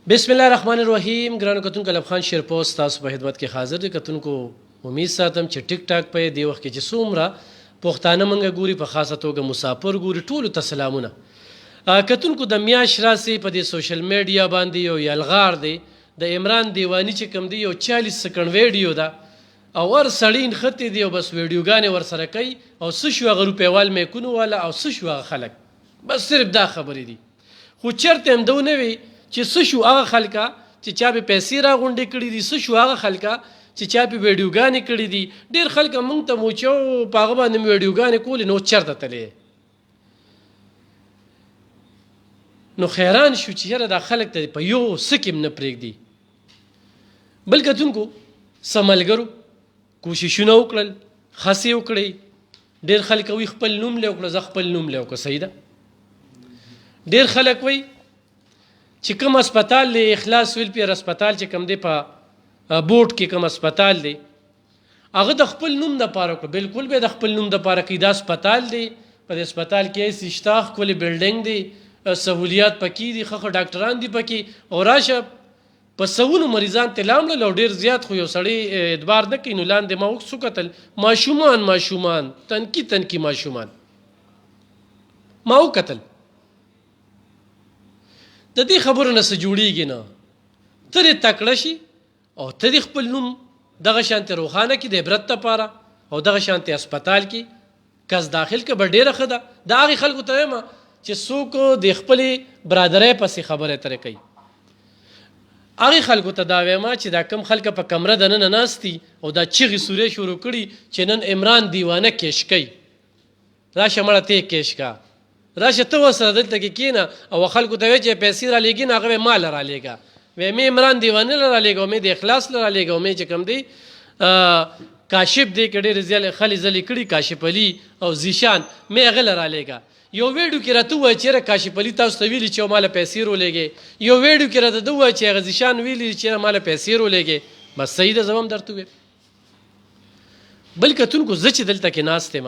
بسم الله الرحمن الرحیم. ګرانو کتونکو لب خان شیرپوسټ تاسو په خدمت کې حاضر دي. کتونکو امید ساتم چې ټیک ټاک په دی وخت کې چې څومره پښتانه منګه ګوري په خاصه توګه مسافر ګوري ټولو ته سلامونه. کتونکو د میاش راسي په دې سوشل میډیا باندې یو یلغار دی د عمران دیوانی چې کوم دی یو 40 سکند ویډیو ده او ور سړین خطې دی او بس ویډیوګانې ور سره کوي او څه شو هغه روپیوال میکونو والا او څه شو هغه خلک بس صرف دا خبرې دي. خو چرته هم دونه وي چې څه شو هغه خلکا چې چا به پیسې راغونډې کړي دي، څه شو هغه خلکا چې چا به ویډیوګانې کړي دي. ډېر خلک مونږ ته موچو په هغه باندې مې ویډیوګانې کولې نو چرته تلې نو خیران شو چې یاره دا خلک ته په یو سکیم نه پرېږدي. بل کتونکو څه ملګرو کوششونه وکړل، هڅې وکړئ. ډېر خلک وایي خپل نوم لی وکړه، زه خپل نوم لی وکړه، صحیح ده. ډېر خلک وایي چې کوم اسپتال دی اخلاص ویلپیر اسپتال چې کوم دی په بورډ کې کوم اسپتال دی هغه د خپل نوم دپاره وکړه. بلکل به د خپل نوم دپاره کوي. دا اسپتال دی، په دې اسپتال کې ایسې شته، ښکلې بلډینګ دی، سهولیات پکې دي، ښه ډاکټران دي پکې. او راشه په سوونو مریضان ته لاړل او ډېر زیات خو یو سړی اعتبار نه کوي. نو لاندې ما څو کتل ماشومان تنکي ماشومان ما وکتل. د دې خبرو نه څه جوړېږي نه. ته دې تکړه شي او ته دې خپل نوم دغه شانتې روښانه کړي د عبرت دپاره او دغه شانتې اسپتال کې کس داخل که به ډېره ښه ده. د هغې خلکو ته وایم چې څوک د خپلې برادرۍ پسې خبرې اترې کوي. هغې خلکو ته دا وایم چې دا کم خلک په کمره دننه ناست دي او دا چغې سورې شروع کړي چې نن عمران دیوانه کیش کوي، راشه مړه ته یې کیش کا، راشه ته ورسره دلته کې کښېنه. او خلکو ته وایي چې پیسې رالیږي نو هغه به ما له رالیږه، وایي مې عمران دیوانه له رالیږه او مې د اخلاص له رالیږه او مې چې کوم دی کاشف دی که ډېرې خلې زلې کړي کاشف علي او زیشان مې هغه له رالیږه. یو ویډیو کې راته ووایه چېرې کاشف علي تاسو ته ویلي چې ما له پیسې رولیږې، یو ویډیو کې راته ده ووایه چې هغه زیشان ویلي چې ما له پیسې رولیږې. بس صحیح ده، زه هم درته وویم. بل کتونکو زه چې دلته کې ناست یم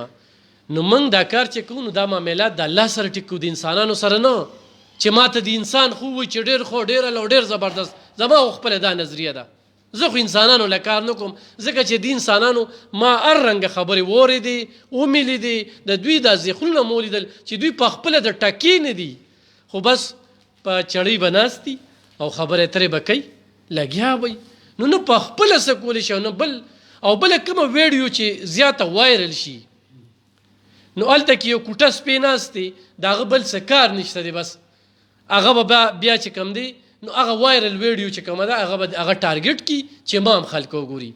نو موږ دا کار چې کوو نو دا معاملات د الله سره ټیک کوو، د انسانانو سره نه. چې ما ته د انسان خو وایي چې ډېر خو ډېر او ډېر زبردست، زما خو خپله دا نظریه ده. زه خو انسانانو له کار نه کوم ځکه چې د انسانانو ما هر رنګه خبرې واورېدې ومې د دوی دا زیخونه مو ولیدل چې دوی په خپله د ټکې نه دي، خو بس په چړۍ به ناست دي او خبرې اترې به کوي، لګیا وي. نو نه په خپله څه کولی شي او نه بل او بله کومه ویډیو چې زیاته وایرل شي نو هلته کې یو کوټه سپی ناست دی، د هغه بل څه کار نشته دی، بس هغه به بیا چې کوم دی نو هغه وایرل ویډیو چې کومه ده هغه به هغه ټارګټ کي چې ما هم خلک وګوري.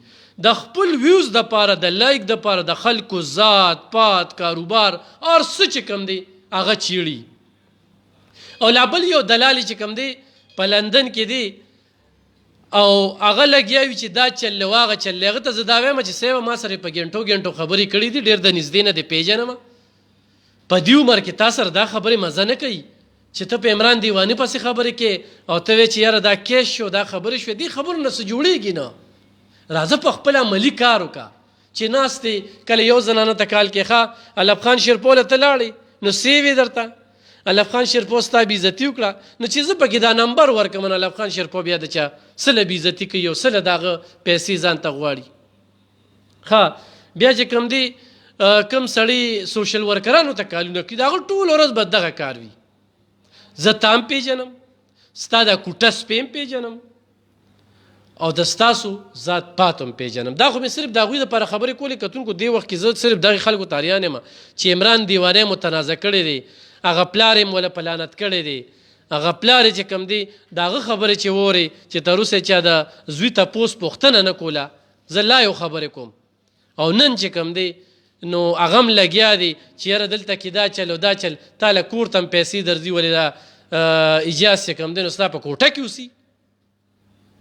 د خپل ویوز دپاره د لایک دپاره د خلکو ذات پات کاروبار هر څه چې کوم دی هغه چیړي. او لا بل یو دلالي چې کوم دی په لندن کې دی او هغه لګیا وي چې دا چل و هغه چل. هغه ته زه دا وایم چې صاحب ما سره په ګنټو خبرې کړي دي، ډېر د نږدې نه دې پېژنم، په دې عمر کې تا سره دا خبرې مزه نه کوي چې ته په عمران دیواني پسې خبرې کې او ته وایې چې یاره دا کیس شو دا خبرې شوې. دې خبرو نه څه جوړېږي نه. راځه په خپل عملي کار وکړه چې ناست دی کله یو زنانه ته کال کې ښه الف خان شیرپوله ته لاړې نو سیوې درته الف خان شیرپو ستا بېعزتي وکړه نو چې زه پکې دا نمبر ورکړم نو الف خان شیرپو بیا د چا څه له بېعزتي کوي او څه له د هغه پیسې ځان ته غواړي. ښه بیا چې کوم دی کوم سړی سوشل ورکرانو ته کالونه کوي د هغه ټول ورځ به دغه کار وي. زه تا هم پېژنم، ستا دا کوټه سپی هم پېژنم او د ستاسو ذات پات هم پېژنم. دا خو مې صرف د هغوی دپاره خبرې کولې. کتونکو دې وخت کې زه صرف دغې خلکو ته اریان یم چې عمران دیوانی متنازع کړی دی، هغه پلار یې وله په لعنت کړی دی، هغه پلار یې چې کوم دی د هغه خبرې چې وورې چې تر اوسه چا د زوی تپوس پوښتنه نه کوله. زه لا یو خبرې کوم او نن چې کوم دی نو هغه هم لګیا دی چې یاره دلته کې دا چل او دا چل، تا له کور ته هم پیسې درځي ولې دا اجاز چې کوم دی نو ستا په کوټه کې اوسي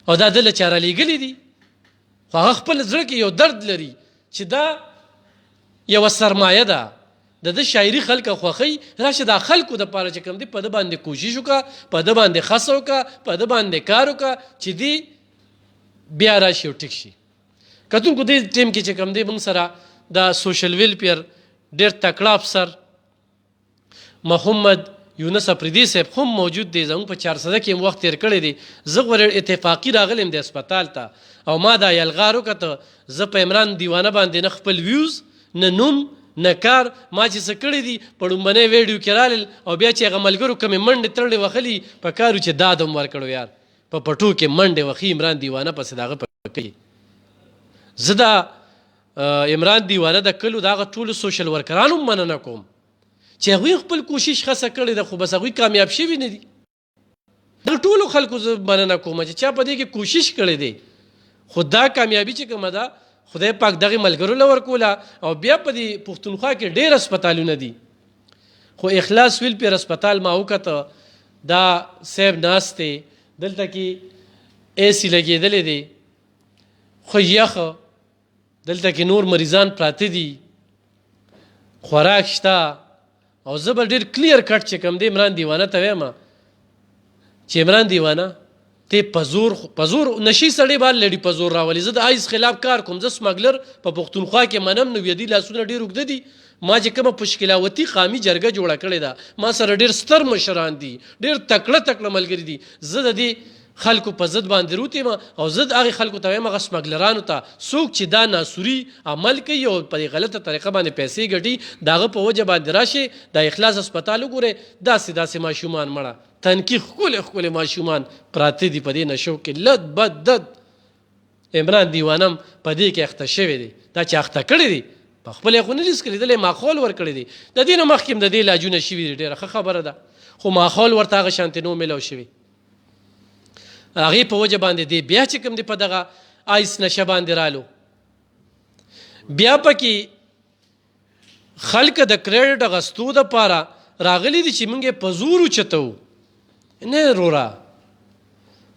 او دا ده له چا رالیږلي دي. خو هغه خپل زړه کې یو درد لري چې دا یوه سرمایه ده، د ده شاعري خلکه خوښوي. راشه دا خلکو دپاره چې کوم دی په ده باندې کوشش وکړه، په ده باندې خڅه وکړه، په ده باندې کار وکړه چې دی بیا راشي او ټیک شي. کتونکو دې ټیم کې چې کوم دی موږ سره د سوشل ویلفیر ډېر تکړه افسر محمد یونس افریدي صاحب هم موجود دی زموږ په 400 کې وخت تیر کړی دی زه ور اتفاقی راغلم د هسپتال ته او ما دا یلغار وکړه زه په عمران دیوانه باندې نه خپل ویوز نه نوم نه کار ما چې څه کړی دي په ډومبنۍ ویډیو کې رالل او بیا چې هغه ملګرو کومې منډې تړلې وخلي په کار چې داد هم ورکړو یار په پټو کې منډې وخي عمران دیوانه پسې د هغه په کوي زه دا عمران دیوانه د کلو د هغه ټولو سوشل ورکرانو مننه کوم چې هغوی خپل کوشش خسه کړې ده خو بس هغوی کامیاب شوي نه دي د ټولو خلکو زه مننه کوم چې چا په دې کې کوشش کړی دی خو دا کامیابي چې کومه ده خدای پاک دغه ملګرو له ورکوله او بیا په دې پښتونخوا کې ډېر هسپتالونه دي خو اخلاص ویلفیر هسپتال ما وکته دا صاحب ناست دی دلته کې اے سی لګېدلی دی خو یخه دلته کې نور مریضان پراته دي خوراک شته او زه به ډېر کلیر کټ چې کوم دی عمران دیوانه ته وایم چې عمران دیوانه ته پزور نشي سړی بال لړي پزور راولي زه د آیس خلاف کار کوم زه سمګلر په پښتونخوا کې منم نو یدي لاسونه ډېر اوږده دي ما چې کومه پشکلاوتي قامي جرګه جوړه کړې ده ما سره ډېر ستر مشران دي ډېر تکړه ملګري دي زه د دې خلکو په ضد باندې روتیم او زه د هغې خلکو ته وایم هغه سمګلرانو ته څوک چې دا ناسوري عمل کوي او په دې غلطه طریقه باندې پیسې ګټي د هغه په وجه باندې راشي د اخلاص هسپتال وګورئ داسې ماشومان مړه تنکي ښکلې ماشومان پراته دي په دې نشو کې لد بد دد عمران دیوانم په دې کې اخته شوی دی دا چې اخته کړی دی په خپل یې خو نه لیست کړی دلی ماحول ورکړی دی د دې نه مخکې هم د دې علاجونه شوي دي ډېره ښه خبره ده خو ماحول ورته هغه شانتې نو میلاو شوي هغې په وجه باندې دی بیا چې کوم دی په دغه آیس نشه باندې رالو بیا پکې خلک د کریډټ اخیستو دپاره راغلی دي چې موږ یې په زور اوچتو نه رورا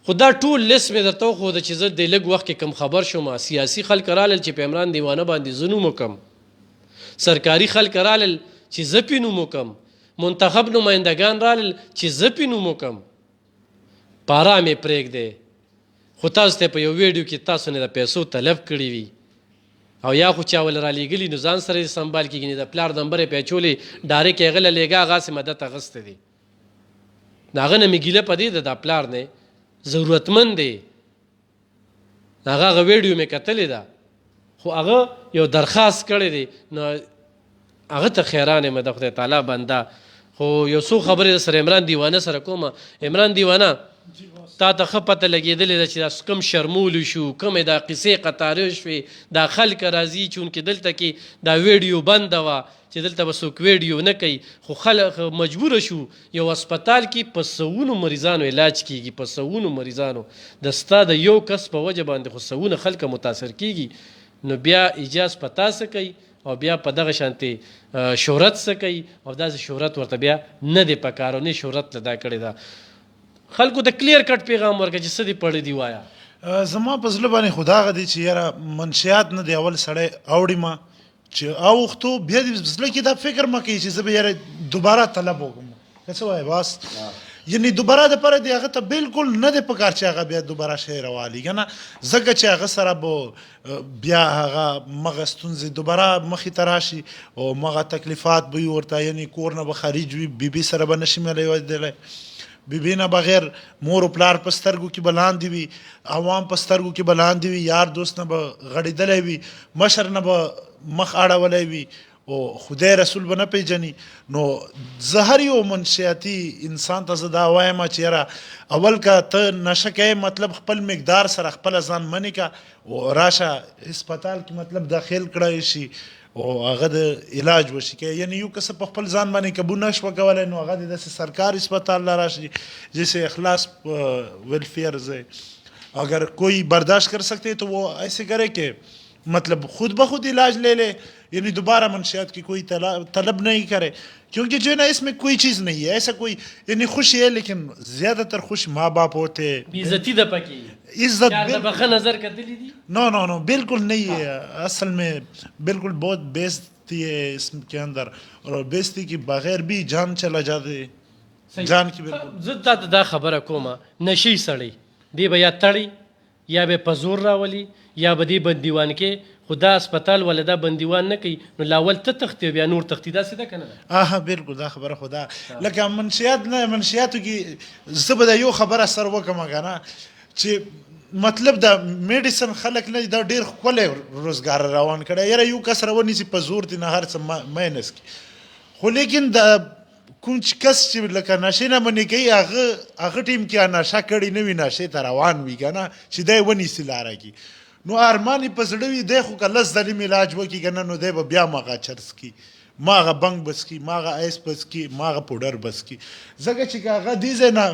خو دا ټول لیست مې درته وښوده چې زه د لږ وخت کې کم خبر شوم سیاسي خلک رالل چې په عمران دیوانه باندې زه نوم وکم سرکاري خلک رالل چې زه پې نوم وکم منتخب نمایندګان رالل چې زه پې نوم وکم په ارام یې پرېږدی خو تاسو ته په یو ویډیو کې تاسو نه د پیسو طلب کړي وي او یا خو چا ول رالیږلي نو ځان سره یې سنبال کېږي د پلار نمبر یې پیچولې ډارې کې هغه له لېږه هغسې مدد اخیستی دی د هغه نه مې ګیله په دې ده دا پلار نه ضرورتمند دی هغه ویډیو مې کتلې ده خو هغه یو درخواست کړی دی نو هغه ته خیران یم د خدای تعالی بنده خو یو څو خبرې سره عمران دیوانه سره کومه عمران دیوانه تا ته ښه پته لګېدلې ده چې دا کوم شرمولو شو کومې دا قصې قطارې شوې دا خلک راځي چونکې دلته کې دا ویډیو بنده وه چې دلته به څوک ویډیو نه کوي خو خلک مجبوره شو یو هسپتال کې په سوونو مریضانو علاج کېږي په سوونو مریضانو د ستا د یو کس په وجه باندې خو سوونه خلک متاثر کېږي نو بیا اجاز په تا څه کوي او بیا په دغه شانتې شهرت څه کوي او داسې شهرت ورته بیا نه دی پکار او نه شهرت له دا کړې ده خلکو ته کلیر کټ پیغام ورکړه چې څه دې پړی دی وایه زما په زړه باندې خو دا هغه دی چې یاره منشیات نه دی اول سړی اوړي ما چې اوښتو بیا دې زړه کې دا فکر مه کوي چې زه به یاره دوباره طلب وکړم که څه وایې بس یعنی دوباره دپاره دی هغه ته بالکل نه دی پکار چې هغه بیا دوباره شی راوالي که نه ځکه چې هغه سره به بیا هغه مغه ستونزې دوباره مخې ته راشي او مغه تکلیفات به وي ورته یعنی کور نه به خارج وي بیبي سره به نشي میلیدلی بیبي نه بغیر مور و پلار په سترګو کې به لاندې وي عوام په سترګو کې به لاندې وي یار دوست نه به غړېدلی وي مشر نه به مخ اړولی وي او خدای رسول به نه پیژني نو زه هر یو منشیاتي انسان ته زه دا وایم چې یاره اول که ته نشه کوې مطلب خپل مقدار سره خپله ځان منې که او راشه هسپتال کې مطلب داخل کړی شي او هغه د علاج وشي که یعنی یو کس په خپل ځان باندې قبول نشوه کولی نو هغه د داسې سرکار اسپتال لا راشي جیسے اخلاص ویلفیئر ہے اگر کوئی برداشت کر سکتے تو وہ ایسے کرے کہ مطلب خود بخود علاج لے لے یعنی دوبارہ منشیات کی کوئی طلب نہیں کرے کیونکہ جو ہے نا اس میں کوئی چیز نہیں ہے ایسا کوئی یعنی خوشی ہے لیکن زیادہ تر خوش ماں باپ ہوتے عزتی دا پکی عزت نظر کتلی دی نو بالکل نہیں ہے اصل میں بالکل بہت بیزتی ہے اس کے اندر اور بیزتی کی بغیر بھی جان چلا جاتے جان کی بالکل زدتا دا خبره کومه نشي سړی دی به یا تړي یا به په زور راولي یا به دی بندیوان کې خو دا هسپتال والا دا بندیوان نه کوي نو لاول ته تختی بیا نور تختی داسې ده که نه ده بالکل دا خبره خو ده لکه منشیاتو کې زه به د یو خبره سر وکړم که نه چې مطلب د میډیسن خلک نه دا ډېر ښکلی روزګار روان کړی یاره یو کس راونیسي په زور دې نه هر څه مینس کړي خو لیکن د کوم کس چې لکه نشې نه منې کوي هغه ټیم کې نشه کړې نه وي نشې ته روان وي که نه چې دی ونیسي لاره کې نو ارمان یې په زړه وي دی خو که لس ځلې علاج وکړي که نه نو دی به بیا ماغه چرس کړي ماغه بنګ بس کړي ماغه ایس بس کړي ماغه پوډر بس کړي ځکه چې که هغه دې ځای نه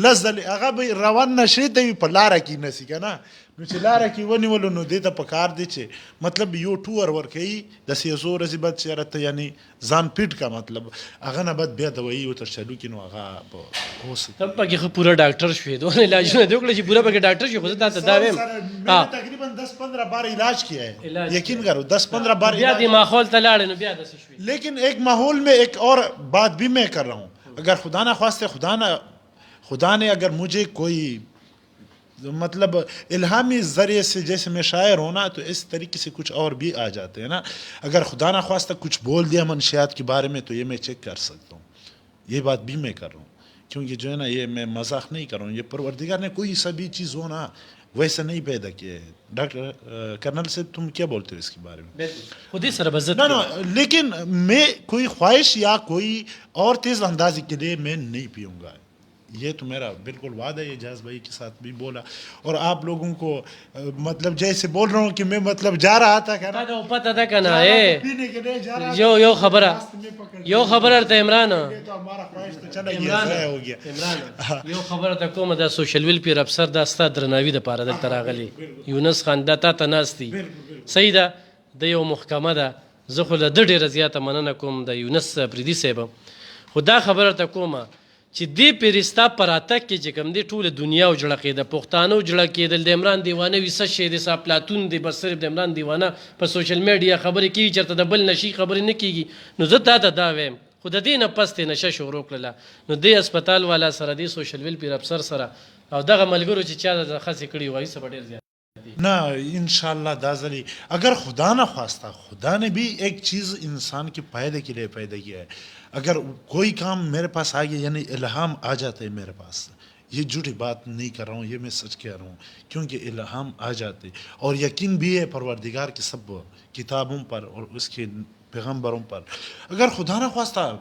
لس ځلې هغه به روان نشې ته وي په لاره کې نسي که نه نو چې لاره کې ونیولو نو دې ته پکار دی چې مطلب یو ټور ورکوي داسې یو څو ورځې بعد چې یاره ته یعنې ځان پیټ کا مطلب هغه نه بعد بیا دوایي ورته چالو کړي نو هغه به اوس ته پکې ښه پوره ډاکټر شوې دونه علاجونه دې وکړه چې پوره پکې ډاکټر شوې خو زه تا ته دا وایم تقریبا 10-15 بار علاج کیا ہے یقین کرو 10-15 بار بیا دې ماحول ته لاړې نو بیا داسې شوې لیکن ایک ماحول میں ایک اور بات بھی میں کر رہا ہوں اگر خدا نہ خواستہ خدا نے اگر مجھے کوئی مطلب الہامی ذریعے سے جیسے میں شاعر ہوں نا تو اس طریقے سے کچھ اور بھی آ جاتے ہیں نا اگر خدا نہ خواستہ کچھ بول دیا منشیات کے بارے میں تو یہ میں چیک کر سکتا ہوں یہ بات بھی میں کر رہا ہوں کیونکہ جو ہے نا یہ میں مذاق نہیں کر رہا ہوں یہ پروردگار نے کوئی سا بھی چیز ہو نا ویسا نہیں پیدا کیا ہے ڈاکٹر کرنل سے تم کیا بولتے ہو اس کے بارے میں خود ہی سربزت نا لیکن میں کوئی خواہش یا کوئی اور تیز اندازی کے لیے میں نہیں پیوں گا یہ تو میرا بالکل وعدہ ہے جاز بھائی کے ساتھ بھی بولا اور آپ لوگوں کو مطلب جیسے بول رہا ہوں کہ میں مطلب جا رہا تھا کہ دا پتہ ده کنه یو خبره ته عمران یو خبره ته کومه د سوشل ویلفیر افسر دا ستاسو درناوی د پاره دلته راغلی یونس خان دا تا ناستی صحیح ده د یو محکمه ده زه خو له ډېره زیاته مننه کوم د یونس پریدي صاحب خو دا خبره ته کومه چې دې پیرستا پر اتک کې چې کوم دی ټوله دنیا وجړه کېده پښتانه وجړه کېدل د عمران دیوانه وي څه شی دی څه پلاتون دی بس صرف د عمران دیوانه په سوشل میډیا خبرې کوي چېرته د بل نشي خبرې نه کېږي نو زه تا ته دا وایم خو د دې نه پس ترې نشه شروع کړله نو دې هسپتال والا سره دې سوشل ویلفیر افسر سره او دغه ملګرو چې چا د خاصې کړي وایي څه به ډېر زیات نہ انشاءاللہ دازلی اگر خدا نہ خواستہ خدا نے بھی ایک چیز انسان کے فائدے کے لیے پیدا کیا ہے اگر کوئی کام میرے پاس آ گیا یعنی الہام آ جاتا ہے میرے پاس یہ جھوٹی بات نہیں کر رہا ہوں یہ میں سچ کہہ رہا ہوں کیونکہ الہام آ جاتے اور یقین بھی ہے پروردگار کے سب کتابوں پر اور اس کے پیغمبروں پر اگر خدا نہ خواستہ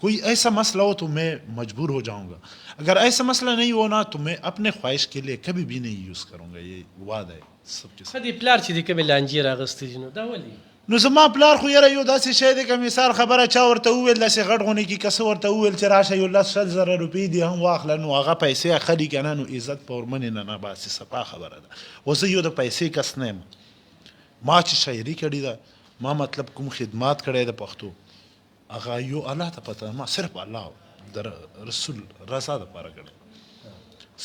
کوئی ایسا مسئلہ ہو تو میں مجبور ہو جاؤں گا اگر ایسا مسئلہ نہیں ہونا تو میں اپنے خواہش کے لیے کبھی بھی نہیں یوز کروں گا یہ وعدہ ہے سب کے ساتھ دې پلار چې د کومې لانجې راغستې دي نو دا ولې نو زما پلار خو یاره یو داسې شی دی که مثال خبره چا ورته وویل داسې غټ غونې کې که څه ورته وویل چې راشه یو 10,000 روپۍ دي هم واخله نو هغه پیسې اخلي که نه نو عزت په ورمنې نه نه باسي صفا خبره ده اوس زه یو د پیسې کس نه یم ما چې شاعري کړې ده ما مطلب کوم خدمات کړی د پښتو هغه یو الله ته پته ما صرف الله در رسول رضا دپاره کړی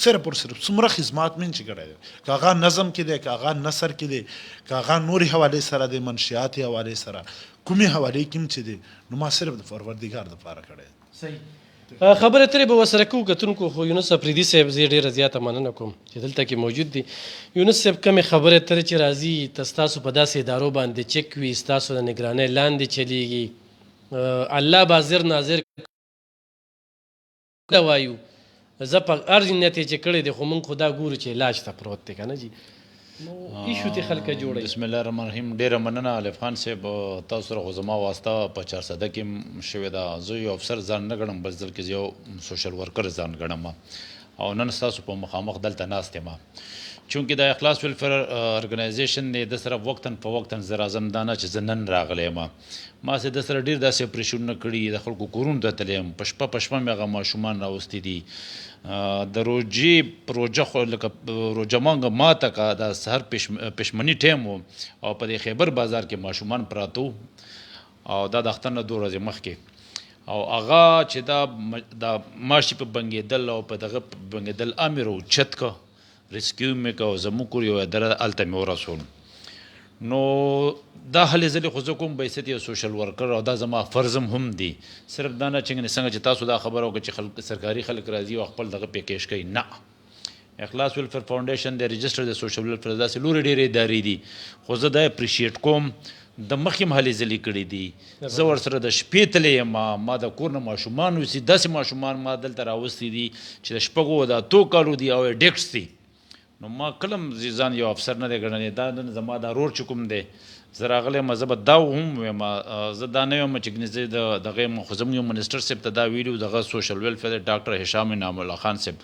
صرف اور صرف څومره خدمات من چې کړی دی که هغه نظم کې دی که هغه نثر کې دی که هغه نورې حوالې سره دی منشیاتي حوالې سره کومې حوالې کې هم چې دی نو ما صرف د پروردګار دپاره کړی دی صحیح خبره ترې به ورسره کوو کتونکو خو یونس افریدي صاحب زه ډېره زیاته مننه کوم چې دلته کې موجود دي یونس صاحب کومې خبرې ترې چې راځي ته ستاسو په داسې ادارو باندې چک وي ستاسو د نګرانۍ لاندې چلیږي الله بازر ناظر وایو زه په هر نیت یې چې کړی دی خو موږ خو دا ګورو چې علاج ته پروت دی که نه جي نو ایشو ته خلکه جوړوي بسم الله الرحمن الرحیم ډېره مننه الف خان صاحب تاسو سره خو زما واسطه په 400 کې شوې ده زه یو افسر ځان نه ګڼم بس بلکې زه یو سوشل ورکر ځان ګڼم او نن ستاسو په مخامخ دلته ناست یم چونکې د اخلاص ویلفیر ارګنایزیشن دی د سره وقتاً په وقتاً زه راځم دا نه چې زه نن راغلی یم ما سه د سره ډېر داسې اپریشنونه کړي د خلکو کورونو ته تللی یم په شپه مې هغه ماشومان راوستي دي د روجې پروژه خو لکه روژه مانګه ماته که د سهار پښمني ټایم و او په دې خیبر بازار کې ماشومان پراته وو او دا د اختر نه 2 ورځې مخکې او هغه چې دا ماشي په بنګېدل او په دغه بنګېدل امر او چت که ریسکیو مې که او زموږ کور یو اداره هلته مې ورسول نو دا هلې ځلې خو زه کوم بحیثیت یو سوشل ورکر او دا زما فرضم هم دی صرف دا نه څنګه چې تاسو دا خبره وکړه چې سرکاري خلک راځي او خپل دغه پیکیج کوي نه اخلاص ویلفیر فاونډیشن د رجسټر د سوشل ویلفیر داسې لوري ډېرې ادارې دي خو زه دا اپریشیټ کوم د مخکې هم هلې ځلې کړي دي زه ورسره د شپې تللی یم ما د کور نه ماشومان اوسي داسې ماشومان ما دلته راوستي دي چې د شپږو د اتو کالو دي او ډیکس دي نو ما کله هم ځان یو افسر نه دی ګڼلی دا نن زما دا رور چې کوم دی زه راغلی یم زه به دا هم ویم زه دا نه یم چې زه د دغه یم خو زموږ یو منسټر صاحب ته دا ویلي دغه سوشل ویلفیر ډاکټر هشام انعام الله خان صاحب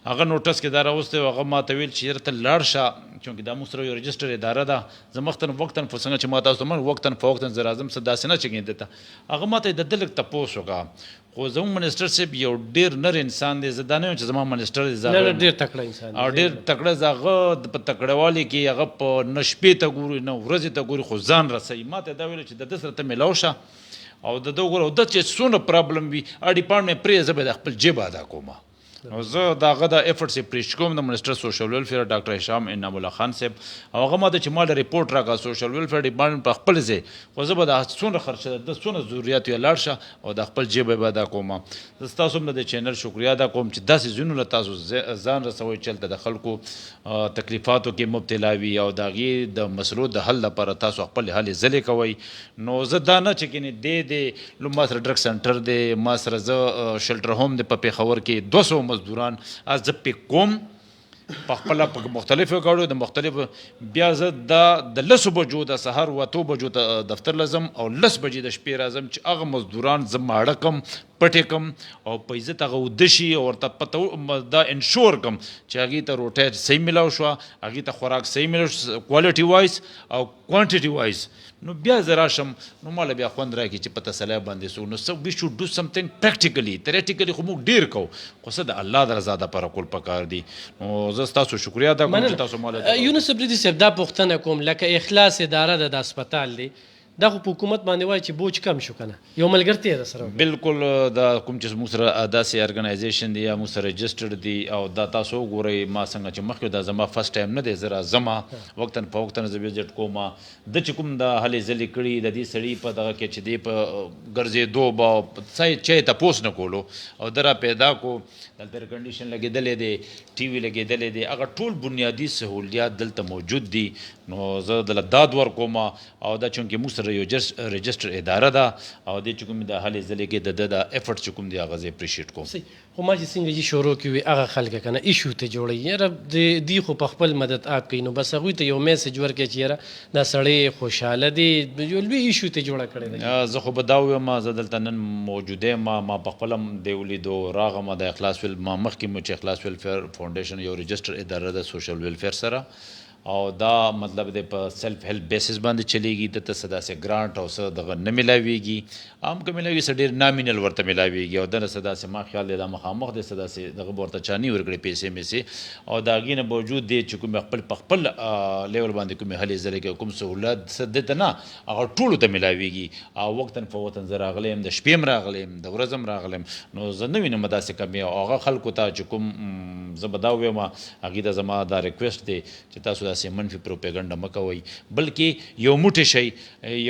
هغه نوټس کې دا راوستی هغه ما ته ویل چې یاره ته لاړ شه چونکې دا موږ سره یو رجسټر اداره ده زه وختاً فوقتاً څنګه چې ما تاسو ته وختاً فوقتاً زه راځم څه داسې نه چې کېده ته هغه ما ته د ده لږ تپوس وکړه خو زموږ منسټر صاحب یو ډېر نر انسان دی زه دا نه یم چې زما منسټر دی ډېر تکړه انسان او ډېر تکړه زه هغه په تکړهوالي کې هغه په نه شپې ته ګوري نه ورځې ته ګوري خو ځان رسوي ما ته دا ویل چې د ده سره ته میلاو شه او د ده وګوره او ده چې څونه پرابلم وي ډیپارټمنټ پرې زه به د خپل جیب ادا کوم نو زه د هغه د ایفرټس یې پریچ کوم د منسټر سوشل ویلفیر ډاکټر هشام انعام الله خان صاحب او هغه ما ته چې ما د ریپورټ راکړه سوشل ویلفیر ډیپارټمنټ په خپل ځای خو زه به د څومره خرچه ده د څومره ضرورت یې لاړ شه او د خپل جیب به ادا کوم زه ستاسو هم د چینل شکریا ادا کوم چې داسې ځینو له تاسو ځان رسوئ چې هلته د خلکو تکلیفاتو کې مبتلا وي او د هغې د مسلو د حل لپاره تاسو خپل هلې ځلې کوئ نو زه دا نه چې کنې دی لو ما سره ډرګ سنټر دی ما سره زه شلټر هوم دی په پېښور کې 200 مزدوران از زه پې کوم په خپله په مختلفو ګاډو د مختلفو بیا زه دا د 10 بجو د سهار 8 بجو ته دفتر لزم او 10 بجې د شپې راځم چې هغه مزدوران زه ماړه کم پټې کم او په عزت هغه وده شي او ورته پته دا انشور کم چې هغې ته روټۍ صحیح میلاو شوه هغې ته خوراک صحیح میلاو شو کوالټي وایز او کوانټټي وایز نو بیا زه راشم نو ماله بیا خوند راکړي چې په تسلی باندې سو نو وی شوډ ډو سمثینګ پریکټیکلی تھیریټیکلی خو موږ ډېر کوو خو څه د الله د رضا دپاره کول پکار دي نو زه ستاسو شکریا ادا کوم چې تاسو ماله یونس افریدي صاحب دا پوښتنه کوم لکه اخلاص اداره د هسپتال دی دا خو په حکومت باندې وایي چې بوج کم شو کنه یو ملګرتیا ده سره بالکل دا کوم چې موږ سره داسې ارګنایزیشن دی یا موږ سره رجسټرډ دی او دا تاسو وګورئ ما څنګه چې مخکې دا زما فرست ټایم نه دی زه راځم وختاً په وختاً زه وزټ کوم د چې کوم د هلې ځلې کړي د دې سړي په دغه کې چې دی په ګرځېدو به چا یې تپوس نه کولو او ده را پیدا کو دلته ایر کنډیشن لګېدلی دی ټي وي لګېدلی دی هغه ټول بنیادي سهولیات دلته موجود دي نو زه دله داد ورکوم او دا چونکې موږ سره یو رجسټر اداره ده او دې چې کوم د هلې ځلې کې د ده د ایفرټ چې کوم دی هغه زه اپریشیټ کوم خو ما چې څنګه چې شروع کې وي هغه خلک که نه ایشو ته جوړوي یاره دوی خو په خپل مدد آپ کوي نو بس هغوی ته یو میسج ورکړي چې یاره دا سړی خوشحاله دی یو لوی ایشو ته جوړه کړې ده زه خو به دا ویم زه دلته نن موجوده یم ما په خپله هم دی ولیدو راغم د اخلاص ما مخکې مو چې اخلاص ویلفیر فاونډیشن یو رجسټر اداره ده سوشل ویلفیر سره او دا مطلب دی په سیلف هیلپ بیسس باندې چلیږي دته څه داسې ګرانټ او څه دغه نه میلاویږي عام که میلاوي څه ډېر نامینل ورته میلاویږي او دنه څه داسې ما خیال دی دا مخامخ دی څه داسې دغه به ورته چا نه ورکړي پیسې میسې او د هغې نه باوجود دی چې کوم خپل په خپل لیول باندې کومې هلې ځلې کوي کوم سهولت څه دی ته نه هغه ټولو ته میلاویږي او وقتاً فوقتاً زه راغلی یم د شپې هم راغلی یم د ورځ هم راغلی یم نو زه نه وینم داسې کمې او هغه خلکو ته چې کوم زه به دا ووایم هغې ته زما دا ریکویسټ دی چې تاسو داسې منفي پروپیګنډه مه کوئ بلکې یو موټی شئ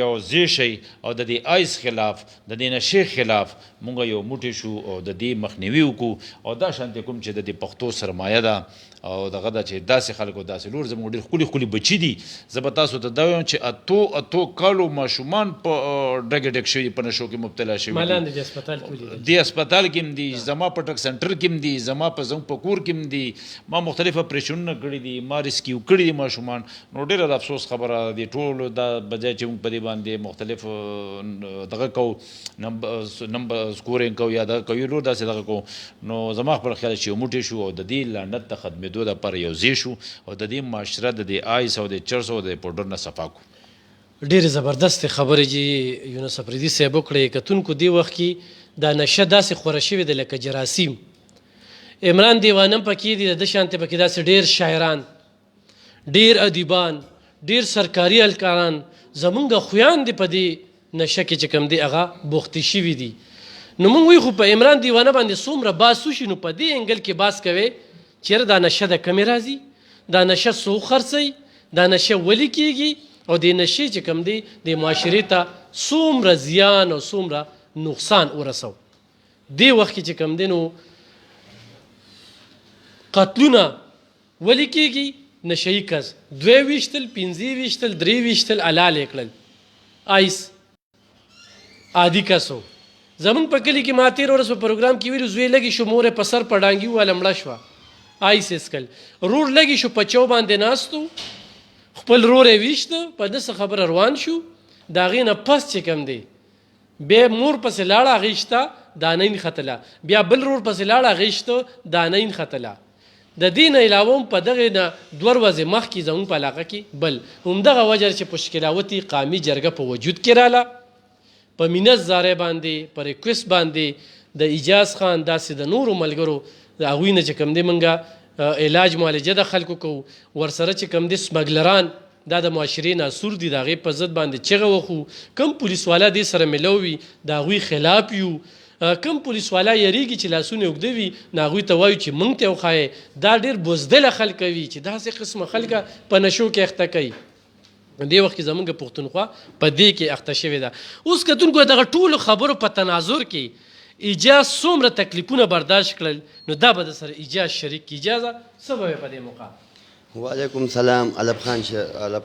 یو ځای شئ او د دې آیس خلاف د دې نشې خلاف مونږ یو موټی شو او د دې مخنیوي وکړو او دا شانتې کوم چې د دې پښتو سرمایه ده او دغه ده چې داسې خلکو داسې لور زموږ ډېر ښکلي ښکلي بچي دي زه به تاسو ته دا وایم چې اتو کالو ماشومان په ډګې ډک شوي په نشو کې مبتلا شوي دي هسپتال کې هم دي زما په ټک سنټر کې هم دي زما په زموږ په کور کې هم دي ما مختلف اپریشنونه کړي دي ما ریسکیو کړي دي ماشومان نو ډېره د افسوس خبره دی ټولو دا بجای چې موږ په دې باندې مختلف دغه کوو نمبر سکورینګ کوو یا دغه کوو ډېر داسې دغه کوو نو زما خپل خیال چې یو موټی شو او د دې لعنت ته ختمېدو دپاره یو ځای شو او د دې معاشره د دې آیس او د چرس او د پوډر نه صفا کړو ډېرې زبردست خبرې چې یونس افریدي صاحب وکړې کتونکو دې وخت کې دا نشه داسې خوره شوې ده لکه جراثیم عمران دیوانم پکې دي د ده شانتې پکې داسې ډېر شاعران ډیر ادیبان ډیر سرکاري اهلکاران زمونږ خویان دي په دې نشه کې چې کوم دی هغه بوختي شوي دي نو موږ وایو خو په عمران دیوانه باندې څومره باس وشي نو په دې انګل کې باس کوي چېرې دا نشه د کمې راځي دا نشه څوک خرڅوي دا نشه ولې کېږي او دې نشې چې کوم دی د معاشرې ته څومره زیان او څومره نقصان ورسو دې وخت کې چې کوم دی نو قتلونه ولې کېږي نشهیي کس 22 25 23 حلال یې کړل آیس عادي کس و زمونږ په کلي کې ما تېره ورځ په پروګرام کې ویلو زوی لږې شو مور یې په سر په ډانګي وواله مړه شوه آیس یې څکل رور لږې شو په چو باندې ناست و خپل رور یې ویشته په داسې خبره روان شو د هغې نه پس چې کوم دی بیا مور پسې لاړه هغې شته دانه یې نښتله بیا بل رور پسې لاړه هغې شته دانه یې نښتله د دې نه علاوه هم په دغې نه 2 ورځې مخکې زموږ په علاقه کې بل همدغه وجه چې په شکلاوتي قامي جرګه په وجود کې راله په مینت زارې باندې په ریکویسټ باندې د اجاز خان داسې د نورو ملګرو د هغوی نه چې کوم دی موږ علاج معالجه د خلکو کوو ورسره چې کوم دی سمګلران دا د معاشرې ناسور دي د هغې په ضد باندې چغه وخو کم پولیس والا دې سره ملو وي د هغوی خلاف یو کم پولیس والا یریږي چې لاسونه اوږده وي نو هغوی ته وایو چې موږ ته وښایې دا ډېر بزدله خلک وي چې داسې قسمه خلکه په نشو کې اخته کوي دې وخت کې زمونږ پښتونخوا په دې کې اخته شوې ده اوس کتونکو دغه ټولو خبرو په تناظر کې ایجاز څومره تکلیفونه برداشت کړل نو دا به د سره ایجاز شریک کی اجازه څه به په دې موقع وعلیکم سلام علب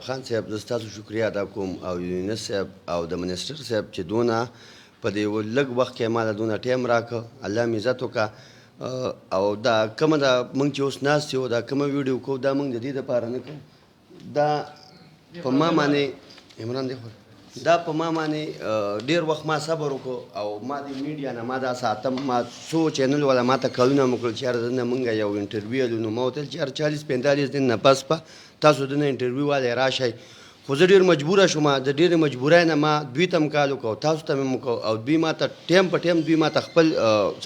خان صاحب زه ستاسو شکریه ادا کوم او یونس صاحب او د منسټر صاحب چې دونه په دې لږ وخت کې ماله دونه ټایم راکړه الله مې عزت وکړه او دا کومه دا موږ چې اوس ناست یو دا کومه ویډیو کوو دا موږ د دې دپاره نه کوو دا په ما باندې عمران دی دا په ما باندې ډېر وخت ما صبر وکړو او ما د میډیا نه ما دا ساتم ما څو چینل والا ما ته کلونه مو کړل چې یاره دننه موږ یو انټرویو لرو نو ما ورته ویل چې یاره 40-45 دن نه پس به تاسو دننه انټرویو والی راشئ خو زه ډېر مجبوره شوم د ډېرې مجبورۍ نه ما دوی ته هم کال وکړو تاسو ته مې وکړو او دوی ما ته ټایم په ټایم دوی ما ته خپل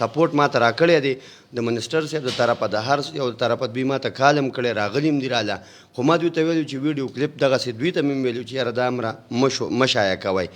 سپورټ ما ته راکړی دی د منسټر صاحب د طرفه د هر یو طرفه دوی ما ته کال هم کړی راغلي هم دي راله خو ما دوی ته ویلو چې ویډیو کلیپ دغسې دوی ته مې ویلو چې یاره دا مره مه شایع کوئ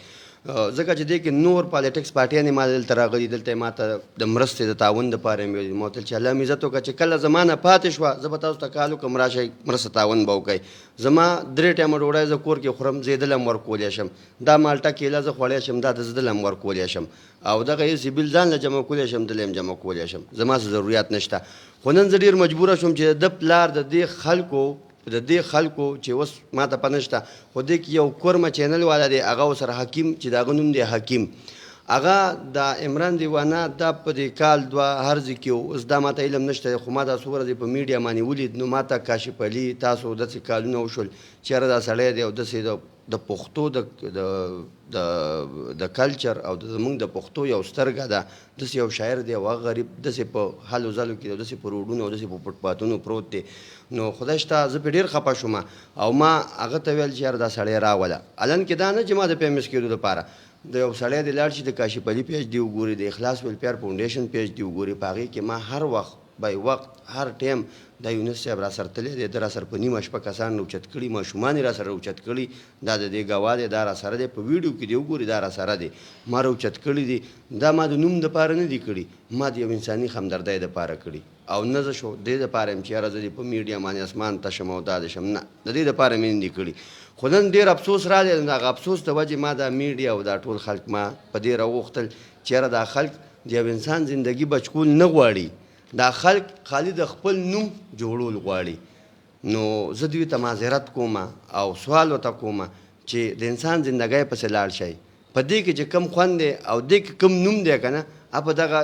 ځکه چې دې کې نور پالیټکس پارټیانې ما دلته راغلي دلته ما ته د مرستې د تعاون دپاره مې ویلي ما ورته چې الله مې عزت وکړه چې کله زما نه پاتې شوه زه به تاسو ته کال وکړم راشئ مرسته تعاون به وکئ زما 3 ټایمه ډوډۍ زه کور کې خورم زیدل هم ورکولی شم دا مالټه کیله زه خوړی شم دا د زدل هم ورکولی شم او دغه هېڅ بیل ځان له جمع کولی شم دله هم جمع کولی شم زما څه ضرورت نشته خو نن زه ډېر مجبوره شوم چې د پلار د دې خلکو چې اوس ما ته پته نشته خو دې کې یو کورمه چینل والا دی هغه ورسره حکیم چې د هغه نوم دی حکیم هغه د عمران دیوانه دا په دې کال 2 هر ځای کې اوس دا ما ته علم نشته خو ما دا څو ورځې په میډیا باندې ولید نو ما ته کاشف علي تاسو داسې کالونه وشول چې یاره دا سړی دی او داسې د پښتو د کلچر او زموږ د پښتو یو سترګه ده داسې یو شاعر دی او هغه غریب داسې په حلو ځلو کې داسې په روډونو او داسې په پټپاتونو پروت دی نو خدای شته زه پرې ډېر خفه شوم او ما هغه ته ویل چې یاره دا سړی راوله الان کې دا نه چې ما د فیمس کېدو دپاره د یو سړی دی لاړ شي د کاشف علي پیج دی وګوري د اخلاص ویلفیر فاونډیشن پیج دی وګوري په هغې کې ما هر وخت بای وخت هر ټایم دا یونس صاحب را سره تللی دی ده را سره په نیمه شپه کسان راوچت کړي ماشومان یې را سره راوچت کړي دا د دې ګواه دی دا را سره دی په ویډیو کې دی وګوري دا را سره دی ما راوچت کړي دي دا ما د نوم دپاره نه دي کړي ما د یو انساني همدردۍ دپاره کړي او نه زه شو دې دپاره یم چې یاره زه دې په میډیا باندې اسمان ته شم او دا د شم نه د دې دپاره مې نه دي کړي خو نن ډېر افسوس رالی د هغه افسوس د وجې ما دا میډیا او دا ټول خلک ما په دې راوغوښتل چې یاره دا خلک د یو انسان زندګي بچکول نه غواړي دا خلک خالي د خپل نوم جوړول غواړي نو زه دوی ته معذرت کوم او سوال ورته کوم چې د انسان زندګۍ پسې لاړ شئ په دې کې چې کم خوند دی او دې کې کم نوم دی که نه په دغه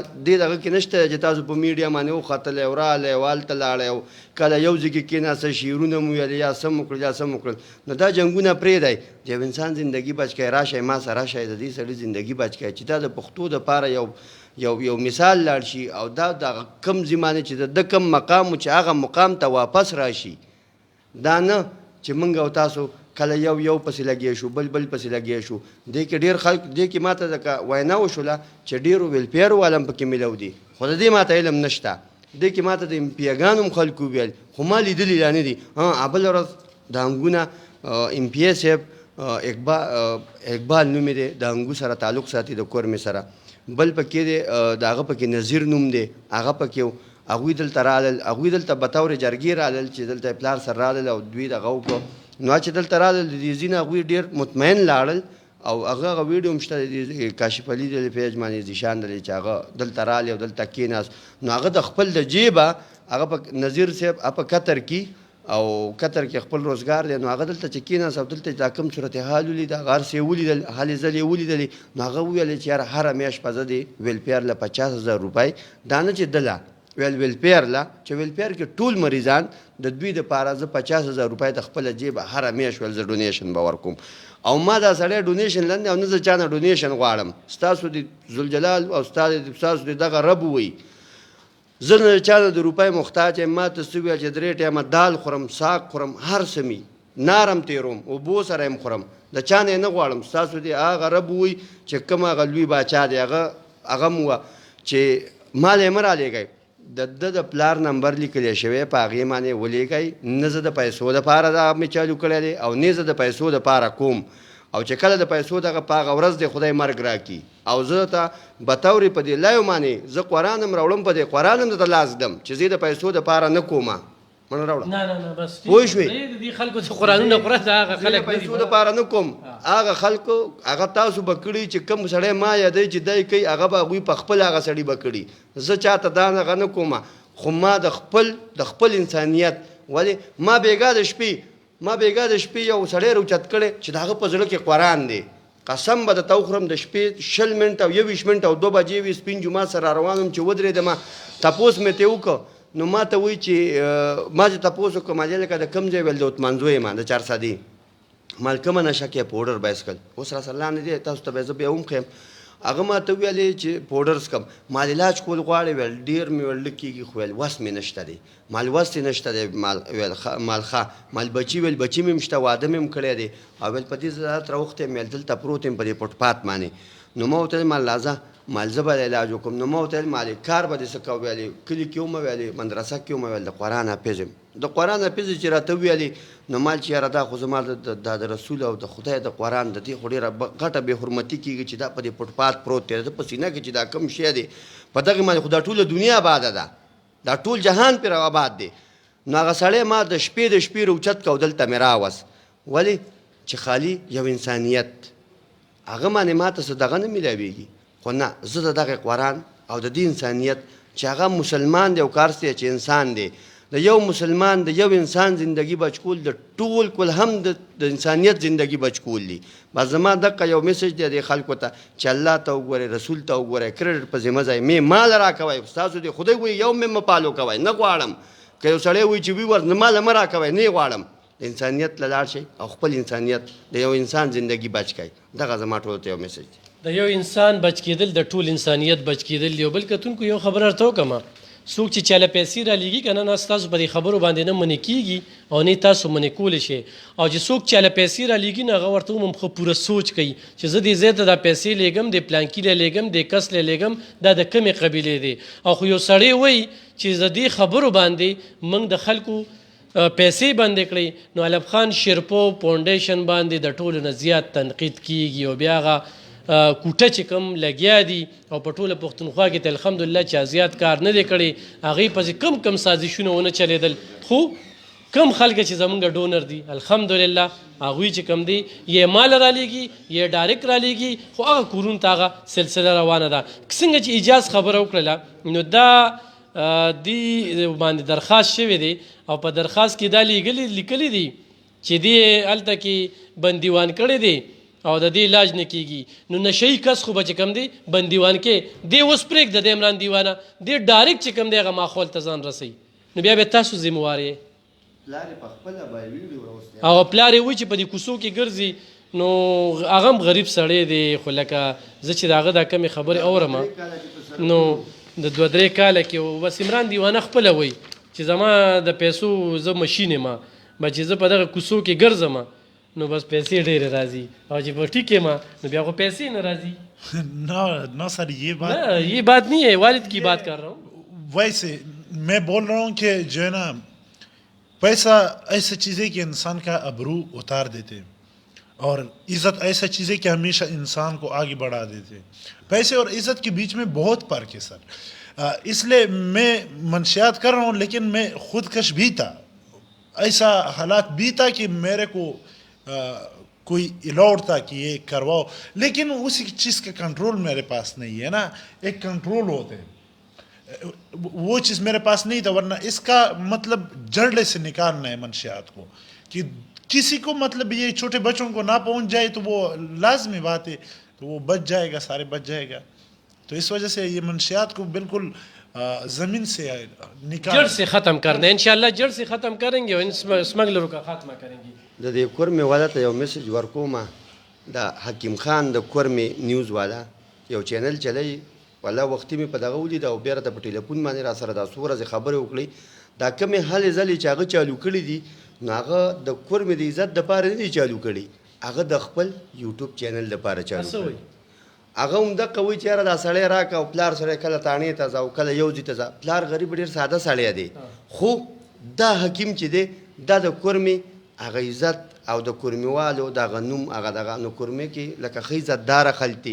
کې نشته چې تاسو په میډیا باندې وختلی او راغلی او هلته لاړی او کله یو ځای کې کېناسته شعرونه مو ویل یا څه مو کړل یا څه مو کړل نو دا جنګونه پرېږدئ د یو انسان زندګي بچ کړئ راشئ ما سره راشئ د دې سړي زندګي بچ کړئ چې دا د پښتو دپاره یو مثال لاړ شي او دا د کم زمانه چې د کم مقام چې هغه مقام ته واپس راشي دا نه چې موږ او تاسو کله یو پسې لګیا شو بل پسې لګیا شو دې کې ډېر خلک دې کې ما ته د وینا وشوله چې ډېرو ویلفیر والا هم پکې ملو دي خو د دې ما ته علم نشته دې کې ما ته د امپیاګانو هم خلکو ویل خو ما لیدلي لا نه دي بله ورځ د هنګونه امپیا صاحب اقبال نوم دی د هنګو سره تعلق ساتي د کورمې سره بل پکې دی د هغه پکې نظیر نوم دی هغه پکې هغوی دلته رالل هغوی دلته بطور جرګې رالل چې دلته پلار سره رالل او دوی دغه وکړو نو چې دلته رالل د دې ځینې هغوی ډېر مطمئن لاړل او هغه ویډیو هم شته د کاشف علي د پیج باندې ذیشان دی چې هغه دلته رالی او دلته کېناست نو هغه د خپل د جیبه هغه په نظیر صاحب په قطر کې او قطر کې خپل روزګار دی نو هغه دلته چې کېناست او دلته دا کوم صورتحال ولید هغه هر څه یې ولیدل هلې ځلې یې ولیدلې نو هغه وویل چې یاره هره میاشت به زه د ویلپیر له 50,000 روپۍ دا نه چې دله ویلپیر له چې ویلپیر کې ټول مریضان د دوی دپاره زه 50,000 روپۍ د خپله جیبه هره میاشت ویل زه ډونیشن به ورکوم او ما دا سړی ډونیشن لاندې او نه زه چا نه ډونیشن غواړم ستاسو د ذوالجلال او ستاسو د دغه رب ووایي زه نه چا نه د روپۍ محتاج یم ما ته څه وویل چې درې ټایمه دال خورم ساګ خورم هر څه مي نارم تېروم اوبو سره یم خورم د چا نه یې نه غواړم ستاسو د هغه رب ووایي چې کوم هغه لوی باچا دی هغه م وه چې مال یې مه رالیږئ د ده د پلار نمبر لیکلی شوی په هغې باندې ولیږئ نه زه د پیسو دپاره دا مې چالو کړی دی او نه زه د پیسو دپاره کوم او چې کله د پیسو دغه په هغه ورځ دی خدای مرګ راکړي او زه ته بطورې په دې لایو باندې زه قرآن هم راوړم په دې قرآن هم درته لاس ږدم چې زه د پیسو دپاره نه کومه منه راوړه نه بس پوه شوې دې خلکو ته قرآنونه قرآن هغه خلک د پیسو دپاره نه کوم هغه خلکو هغه تاسو به کړي چې کوم سړی ما یادوي چې دی کوي هغه به هغوی په خپل هغه سړي به کړي زه چاته دا هغه نه کومه خو ما د خپل انسانیت ولې ما بېګا د شپې یو سړی روچت کړی چې د هغه په زړه کې قرآن دی قسم به درته وخورم د شپې 20 منټه او 21 منټه او 2 بجې وي سپین جومات سره روان وم چې ودرېدم تپوس مې ترې وکړ نو ما ته وایي چې ما چې تپوس وکړم ما لکه د کوم ځای ویل د عثمان یم د چارسادي مال کومه نشه کې پوډر بایسکل اوس راسره لاندې دی تاسو ته به زه بیا هم ښیم هغه ما ته ویلې چې پوډر څکم مال علاج کول غواړې ویل ډېر مې ویل لږ کېږي خو ویل وس مې نشته دی مال وس یې نشته دی ویل مال ښه مال بچي ویل بچي مې هم شته واده مې هم کړی دی او ویل په دې زه رات راوښتی یم ویل دلته پروت یم په دې فوټپات باندې نو ما ورته مال لازه مال زه به علاج وکړم نو ما ورته مال کار به دې څه کوه ویلې کلي کې ومه ویلې مدرسه کې ومه ویل د قرآن حافظ یم د قرآن حافظ چې راته وویلې نو مال چې یاره دا خو زما د رسول او د خدای د قرآن د دې خو ډېره غټه بې حرمتي کېږي چې دا په دې فوټپات پروت دی د په سینه کې چې دا کوم شی دی په دغې باندې خو دا ټوله دنیا آباده ده دا ټول جهان پرې آباد دی نو هغه سړی ما د شپې روچت کو دلته مې راوست ولې چې خالي یو انسانیت هغه باندې ما ته څه دغه نه میلاویږي خو نه زه د دغه قرآن او د دې انسانیت چې هغه مسلمان دی او کارس دی چې انسان دی د یو مسلمان د یو انسان زندگی بچ کول د ټول کل هم د انسانیت زندگی بچ کول دي بس زما دغه یو میسج دی د خلکو ته چې الله ته وګورئ رسول ته وګورئ کریډټ په ذمه ځای مې مال راکوئ ستاسو دی خدای وایي یو مې مه پالو کوئ نه غواړم که یو سړی وایي چې وی ور مال مه راکوئ نه یې غواړم د انسانیت له لاړ شئ او خپل انسانیت د یو انسان زندگی بچ کړئ دغه زما ټولو ته یو میسج دی د یو انسان بچ کېدل د ټول انسانیت بچ کېدل یو بل کتونکو یو خبره ورته وکړم څوک چې چاله پیسې رالیږي که نه ستاسو په دې خبرو باندې نه منې کېږي او نه تاسو منې کولی شئ او چې څوک چاله پیسې رالیږي نو هغه ورته هم ښه پوره سوچ کوي چې زه دې ځای ته دا پیسې لیږم د پلانکي له لیږم د کس له لیږم دا د کمې قبیلې دی او خو یو سړی وایي چې د دې خبرو باندې موږ د خلکو پیسې بندې کړئ نو علب خان شیرپو فاونډیشن باندې د ټولو نه زیات تنقید کېږي او بیا هغه کوټه چې کوم لګیا دي او په ټوله پښتونخوا کې ته الحمدلله چا زیات کار نه دی کړی هغې پسې کم سازشونه ونه چلېدل خو کم خلک چې زمونږ ډونر دي الحمدلله هغوی چې کم دي یې مال رالیږي یې ډایرکټ رالیږي خو هغه کورونو ته هغه سلسله روانه ده څنګه چې ایجاز خبره وکړله نو دا دې باندې درخواست شوی دی او په درخواست کې دا لیکلي دي چې دې هلته کې بندیوان کړی دی او د دې علاج نه کېږي نو نشهي کس خو به چې کوم دی بندیوان کې دی اوس پرېږده د عمران دیوانه دی ډایرکټ چې کوم دی هغه ماحول ته ځان رسوي نو بیا به تاسو ذموار یې او پلار یې وایي چې په دې کوڅو کې ګرځي نو هغه هم غریب سړی دی خو لکه زه چې د هغه دا کمې خبرې اورم نو د 2-3 کاله کې بس عمران دیوانه خپله وایي چې زما د پیسو زه مشین یم به چې زه په دغه کوڅو کې ګرځم نو بس پیسے ډېرې راځي او چې په ټیک یم نو بیا خو پیسې نه راځي نہ سر یہ بات نہیں ہے والد کی بات کر رہا ہوں ویسے میں بول رہا ہوں کہ جو ہے نا پیسہ ایسا چیز ہے کہ انسان کا ابرو اتار دیتے اور عزت ایسا چیز ہے کہ ہمیشہ انسان کو آگے بڑھا دیتے پیسے اور عزت کے بیچ میں بہت فرق ہے سر اس لیے میں منشیات کر رہا ہوں لیکن میں خودکش بھی تھا ایسا حالات بھی تھا کہ میرے کو کوئی الاؤڈ تھا کہ یہ کرواؤ لیکن اسی چیز کا کنٹرول میرے پاس نہیں ہے نا ایک کنٹرول ہوتے ہیں वो चीज़ मेरे पास नहीं था, वरना इसका मतलब जड़ से निकालना है मंशियात को, कि किसी को मतलब ये छोटे बच्चों को ना पहुंच जाए तो वो लाजमी बात है, तो वो बच जाएगा, सारे बच जाएगा। तो इस वजह से ये मंशियात को बिल्कुल ज़मीन से निकाल, जड़ से ख़त्म करना है इंशाल्लाह, जड़ से ख़त्म करेंगे और इन स्मगलरों का खात्मा करेंगे। د دې کورمې والا ته یو میسج ورکوم، د حکیم خان د کورمې نیوز والا یو چینل چلی، والله وختي مې په دغه ولید او بیا راته په ټلیفون باندې را سره دا څو ورځې خبرې وکړې. دا کومې هلې ځلې چې هغه چالو کړي دي نو هغه د کورمې د عزت دپاره نه دي چالو کړي، هغه د خپل یوټیوب چینل دپاره چالو کړي. هغه هم دقه وایي چې یاره دا سړی راکه او پلار سره کله تاڼې ته ځه او کله یو ځای ته ځه. پلار غریب ډېر ساده سړی دی، خو دا حکیم چې دی دا د کورمې هغه عزت او د کورمیوالو دغه نوم هغه دغه نو کورمې کې لکه ښه عزتداره خلک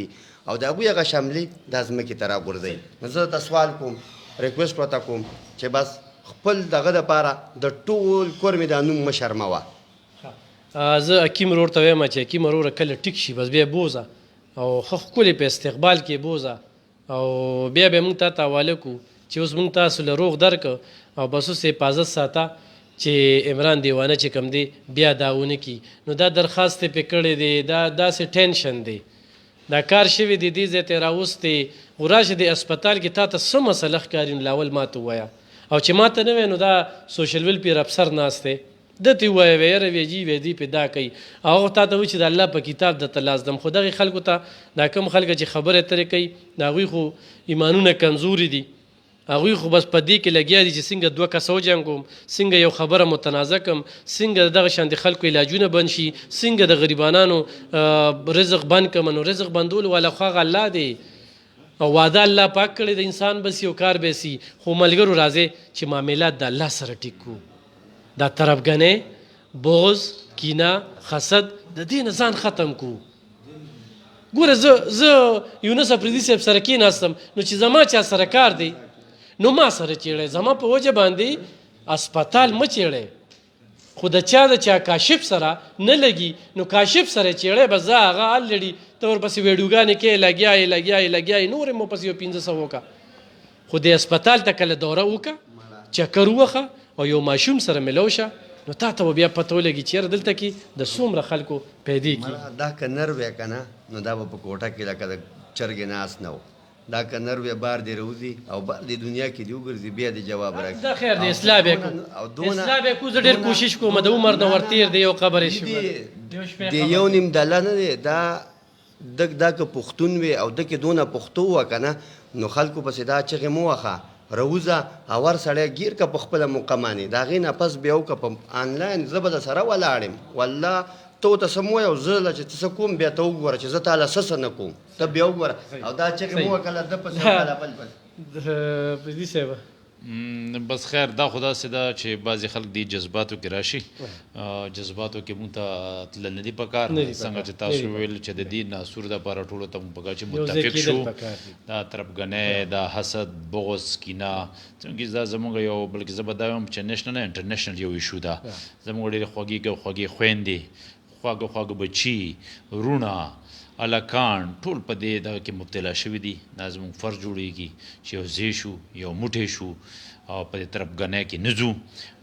او د هغوی هغه شملې دا ځمکې ته راغورځوي. نو زه ته سوال کوم، ریکویسټ ورته کوم چې بس خپل دغه دپاره د ټول کورمې دا نوم مه شرموه. زه حکیم ورور ته وایم چې حکیم وروره کله ټیک شي بس بیا بوزه او ښه ښکلې په استقبال کې بوزه او بیا به موږ ته ته حواله کړو چې اوس موږ تاسو له روغ درکړو او بس اوس حفاظت ساته چې عمران دیوانه چې کوم دی بیا دا ونه کي. نو دا درخواست یې پې کړی دی، دا داسې ټینشن دی، دا کار شوی دی دې ځای ته یې راوستی خو راشه د اسپتال کې تا ته څه مسله ښکاري نو لاول ما ته ووایه، او چې ما ته نه وایې نو دا سوشل ویلفیر افسر ناست دی ده ته یې ووایه یاره وی جي وی دې پې دا کوي، هغه تا ته وایي چې د الله په کتاب درته لاس دم. خو دغې خلکو ته دا کوم خلک چې خبرې اترې کوي د هغوی خو ایمانونه کمزوري دي، هغوی خو بس په دې کې لګیا دي چې څنګه دوه کسه وجنګوم، څنګه یو خبره متنازع کړم، څنګه دغه شان د خلکو علاجونه بند شي، څنګه د غریبانانو رزق بند کړم. نو رزق بندول والا خو هغه الله دی او وعده الله پاک کړی د انسان بس یو کار به سي، خو ملګرو راځئ چې معاملات د الله سره ټیک کړو. دا طرفګنۍ، بغض، کینه، حسد د دې نه ځان ختم کړو. ګوره زه یونس افریدي صاحب سره کېناستم نو چې زما چا سره کار دی نو ما سره چیړی، زما په وجه باندې اسپتال مه چیړی، خو د چا کاشف سره نه لګي نو کاشف سره چیړی به زه هغه الریډي ته ورپسې ویډیوګانې کې لګیایې نور یې مو پسې یو 500 وکړه، خو د اسپتال ته کله دوره وکړه، چکر ووخه او یو ماشوم سره ملو شه نو تا ته به بیا پته ولګي چې یاره دلته کې د څومره خلکو پیدا کېږي. دا که نر وی که نه نو دا به په کوټه کې لکه د چرګې ناست نه و، دا که نر وی بار دې روزي او بار دې دنیا کې دې وګرځي بیا دې جواب راکړي. دا خیر دی اصلاح به کوو، اصلاح به کوو، زه ډېر کوشش کوم د عمر نه ورتېر دی یو قبر یې شو د یو نیم ډله نه دی دا دا که پښتون وي او دکې دونه پښتو وه که نه نو خلکو پسې دا چغې مه وخه روزه اور سړی ګیر که په خپله مقمانې د هغې نه پس بیا وکړه په آنلاین زه به در سره ولاړ یم والله ته ورته څه مه وایه او زه له چې ته څه کوم بیا ته وګوره چې زه تاله څه نه کوم ته بیا وګوره او دا چغې مه وکړه ده پسې وکړه بل پردي صاحب. بس خیر دا خو داسې ده چې بعضې خلک دې جذباتو کې راشي، جذباتو کې مونږ ته تلل نه دي پکار، څنګه چې تاسو ویل چې د دې ناسور دپاره ټولو ته مونږ پکار چې متفق شو، دا طرفګنۍ، دا حسد، بغض، کینه، څنګه دا زموږ یو بلکې زه به دا وایم چې نیشنل نه انټرنیشنل یو ایشو ده. زموږ ډېرې خوږې خویندې، خواږه بچي، وروڼه، الکان ټول په دې دغه کې مبتلا شوي دي. دا زموږ فرض جوړیږي چې یو ځای شو، یو موټی شو او په دې طرفګنۍ کې نه ځو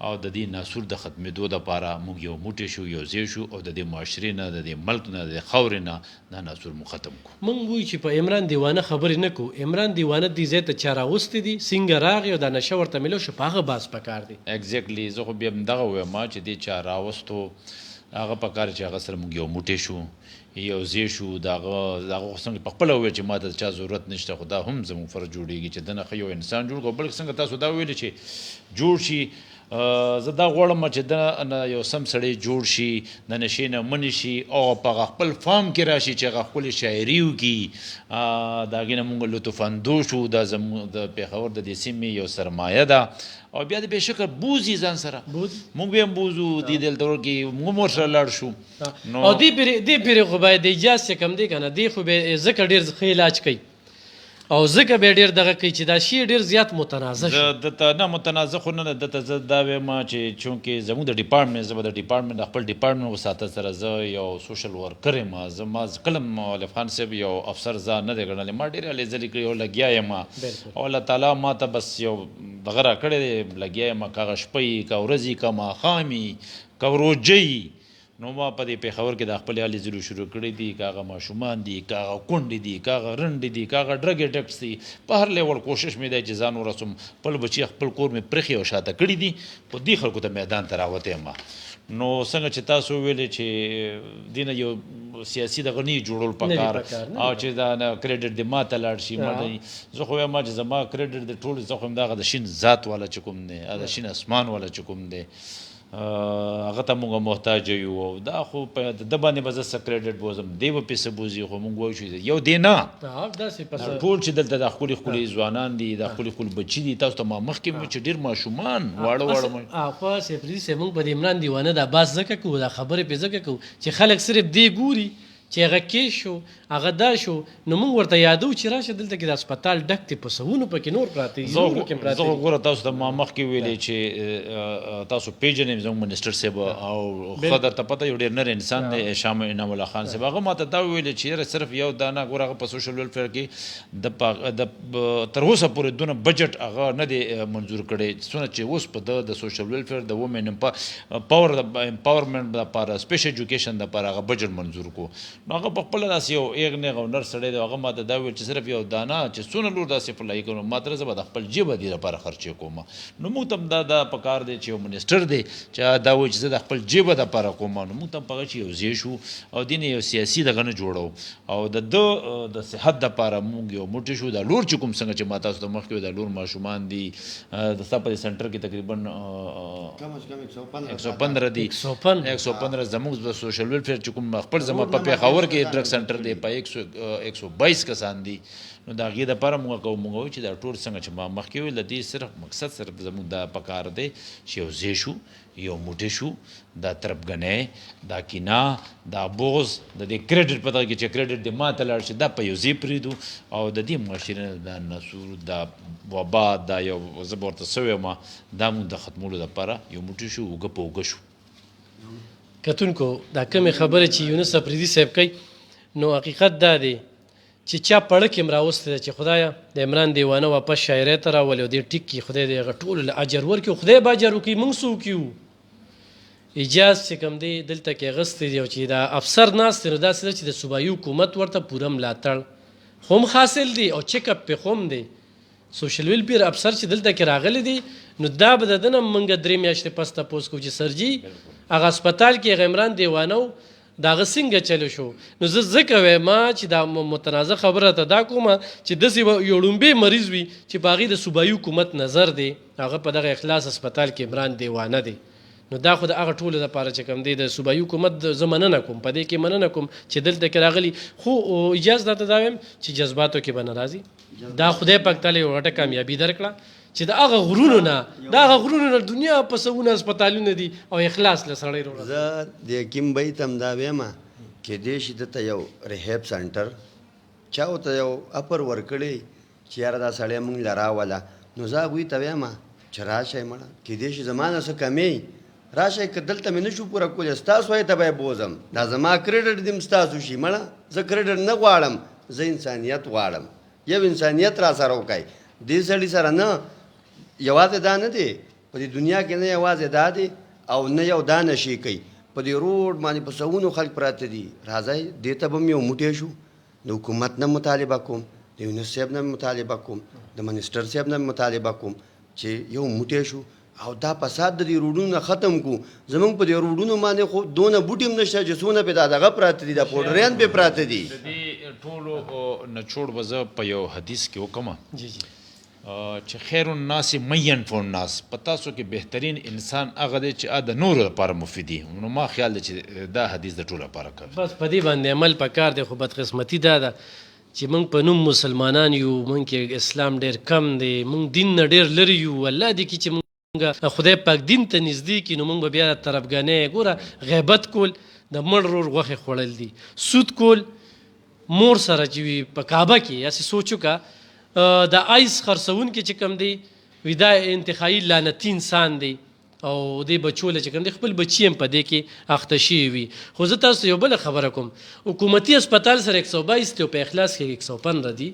او د دې ناسور د ختمېدو دپاره موږ یو موټی شو، یو ځای شو او د دې معاشرې نه، د دې ملک نه، د دې خاورې نه دا ناسور مو ختم کړو. موږ وایو چې په عمران دیوانه خبرې نه کوو، عمران دیوانه دې ځای ته چا راوستی دي، څنګه راغی او دا نشه ورته میلو شو، په هغه بحث پکار دی. ایګزیکټلی زه خو بیا همدغه وایم چې دې چا راوستو هغه پکار چې هغه سره موږ یو موټی شو، یو ځای شو، د هغه خو څنګه په خپله وویل چې ما ته چا ضرورت نشته، خو دا هم زموږ فرض جوړېږي چې دنه ښه یو انسان جوړ کړو. بلکې څنګه تاسو دا ویلي چې جوړ شي، زه دا غواړم چې دنه یو سم سړی جوړ شي، د نشې نه منې شي او په هغه خپل فام کې راشي چې هغه ښکلې شاعري وکړي، د هغې نه مونږ لطف اندوز شو. دا زموږ د پېښور د دې سیمې یو سرمایه ده او بیا د بېشکه بوزي ځان سره، مونږ بیا هم بوزو دې دلته کې مونږ هم ورسره لاړ شو. او دې پېرې خو باید د اجاز چې کم دی که نه، دې خو به ځکه ډېر ښه علاج کوي او ځکه به ډېر دغه کوي چې دا شی ډېر زیات متنازع شو. زه دته نه متنازع خو نه ده، دته زه دا وایم چې چونکې زموږ د ډپارټمنټ زه به د ډپارټمنټ د خپل ډپارټمنټ وساته سره زه یو سوشل ورکر یم. ما کله مؤلف خان صاحب یو افسر ځان نه دی ګڼلی، ما ډېرې هلې ځلې کړي او لګیا یم او الله تعالی ما ته بس یو دغه راکړی دی، لګیا یم که هغه شپه که ورځې که ماښام که روجه. نو ما په دې پېښور کې د خپلې هلې ځلو شروع کړي دي، که هغه ماشومان دي، که هغه کونډې دي، که هغه رنډې دي، که هغه ډرګ اډکټس دي، په هر لیول کوشش مې دی چې ځان ورسوم. خپل بچي خپل کور مې پرېښي او شاته کړي دي، خو دې خلکو ته میدان ته راوتی یم. نو څنګه چې تاسو ویلې چې دې نه یو سیاسي دغه نه جوړول پکار او چې دا کریډټ دې ما ته لاړ شي. زه خو وایم چې زما کریډټ د ټول زه خو هم دغه د شین ذات والا چې کوم دی، د شین اسمان والا چې کوم دی هغه ته موږ محتاج یو. او دا خو په د باندې به زه څه کریډټ بوزم، دی به پیسې بوزي، خو موږ وایو چې یو دی نه ټول چې دلته د ښکلي ښکلي ځوانان دي، د ښکلي ښکلي بچي دي. تاسو ته ما مخکې ویل چې ډېر ماشومان واړه واړه خو سیفري صاحب موږ په د عمران دیوانه دا بحث ځکه کوو، دا خبرې پرې ځکه کوو چې خلک صرف دې ګوري چې هغه کیس شو هغه دا شو. نو موږ ورته یادو چې راشه دلته کې د هسپتال ډک دی، په سوونو پکې نور پراته دي. زه خو ګوره تاسو ته ما مخکې ویلې چې تاسو پیژنئ زموږ منسټر صاحب او ښه درته پته یو ډېر نر انسان دی شاه انعام الله خان صاحب. هغه ما ته دا ویلې چې یاره صرف یو دانه ګوره هغه په سوشل ویلفیر کې د تر اوسه پورې دونه بجټ هغه نه دی منظور کړی څونه چې اوس په د سوشل ویلفیر د وومن امپاورمنټ لپاره سپیشل ایجوکیشن لپاره هغه بجټ منظور کو. نو هغه په خپله داسې یو ایغ نیغ او نر سړی دی، هغه ما ته دا ویل چې صرف یو دانه چې څونه لور داسې فلایي کوم ما ته زه به د خپل جیبه دې لپاره خرچې کوم. نو موږ ته هم دا پکار دی چې یو منسټر دی چې دا وایي چې زه د خپل جیبه دپاره کوم. نو موږ ته هم په هغه چې یو ځای شو او دې نه یو سیاسي دغه نه جوړو او د صحت دپاره موږ یو موټی شو. دا لور چې کوم څنګه چې ما تاسو ته مخکې د لور ماشومان دي د ستا په سنټر کې تقریبا 115 دي 115 زموږ د سوشل ویلفیر چې کوم خپل زما په پېښور کې ډرګ سنټر دی په 122 کسان دي. نو د هغې دپاره موږ کوو موږ وایو چې دا ټول څنګه چې ما مخکې ویل د دې صرف مقصد صرف زموږ دا پکار دی چې یو ځای شو یو موټی شو. دا طرفګنۍ دا کینه دا بغض د دې کریډټ په دغه کې چې کریډټ دې ما ته لاړ شي دا په یو ځای پرېږدو او د دې معاشرې نه دا نسور دا وبا دا یو زه به ورته څه ویم دا موږ د ختمولو دپاره یو موټی شو اوږه په اوږه شو. کتونکو دا کمې خبرې چې یونس افریدي صاحب کوي نو حقیقت دا دی چې چا پړه کې م راوستی ده چې خدایه د عمران دیوانه واپس شاعرۍ ته راولي او دې ټیک کې خدای دې هغه ټولو له اجر ورکړي. خدای به اجر وکړي، موږ څه وکړو. اجاز چې کوم دی دلته کې اغوستی دی او چې دا افسر ناست دی نو داسې ده چې د صوبایي حکومت ورته پوره ملاتړ خو هم حاصل دی او چیک اپ پې خو هم دی. سوشل ویلفیر افسر چې دلته کې راغلی دی نو دا به د ده نه موږ 3 میاشتې پس تپوس کوو چې سرجي هغه هسپتال کې هغه عمران دیوانه و د هغه څنګه چلو شو. نو زه ځکه وایم چې دا متنازع خبره ته دا کومه چې داسې یو ړومبی مریض وي چې په هغې د صوبایي حکومت نظر دی هغه په دغه اخلاص هسپتال کې عمران دیوانه دی. نو دا خو د هغه ټولو دپاره چې کوم دی د صوبایي حکومت زه مننه کوم په دې کې مننه کوم چې دلته کې راغلي خو اجازه درته دا وایم چې جذباتو کې به نه راځي. دا خدای پاک تعالی یو غټه کامیابي درکړه چې د هغه غرونو نه دنیا په سوونه هسپتالونه دي او اخلاص له سړی روړه. زه د حکیم بیت هم دا وایم کیدای شي دته یو ریهاب سنټر چا ورته یو اپر ورکړی چې یاره دا سړی مونږ له راوله نو زه هغوی ته وایم چې راشئ مړه کیدای شي زما نه څه کمی راشئ که دلته مې نشو پوره کولی ستاسو وایي ته به یې بوزم دا زما کریډټ دې م ستاسو شي مړه زه کریډټ نه غواړم زه انسانیت غواړم. یو انسانیت را سره وکړئ دې سړي سره نه یوازې دا نه دی په دې دنیا کې نه یوازې دا دی او نه یو دا نشي کوي په دې روډ باندې په سوونو خلک پراته دي. راځئ دې ته به م یو موټی شو د حکومت نه مطالبه کوم د یونس صاحب نه مطالبه کوم د منسټر صاحب نه مطالبه کوم چې یو موټی شو او دا فساد د دې روډونو نه ختم کړو. زمونږ په دې روډونو باندې خو دونه بوټي هم نشته چې څونه پې دا دغه پراته دي دا پوډریان پې پراته دي. د دې ټولو نچوړ به زه په یو حدیث کې وکړم چې خیر الناس مین فو الناس په تاسو کې بهترین انسان هغه دی چې د نورو لپاره مفید وي. نو ما خیال دی چې دا حدیث د ټولو لپاره کوي. بس په دې باندې عمل پکار دی خو بدقسمتي دا ده چې موږ په نوم مسلمانان یو موږ کې اسلام ډېر کم دی موږ دین نه ډېر لرې یو. الله دې کړي چې موږ خدای پاک دین ته نږدې کړي نو موږ به بیا طرفګنۍ ګوره غیبت کول د مړ رور غوښې خوړل دي سود کول مور سره چې وي په کعبه کې یاسې سوچ وکړه د آیس خرڅون کې چې کوم دی وی دا انتخابي لعنتي انسان دی او دې بچو له چې کوم دی خپل بچي هم په دې کې اخته شوي وي. خو زه تاسو یو بله خبره کوم، حکومتي هسپتال سره 122 دی او په اخلاص کې 115 دی.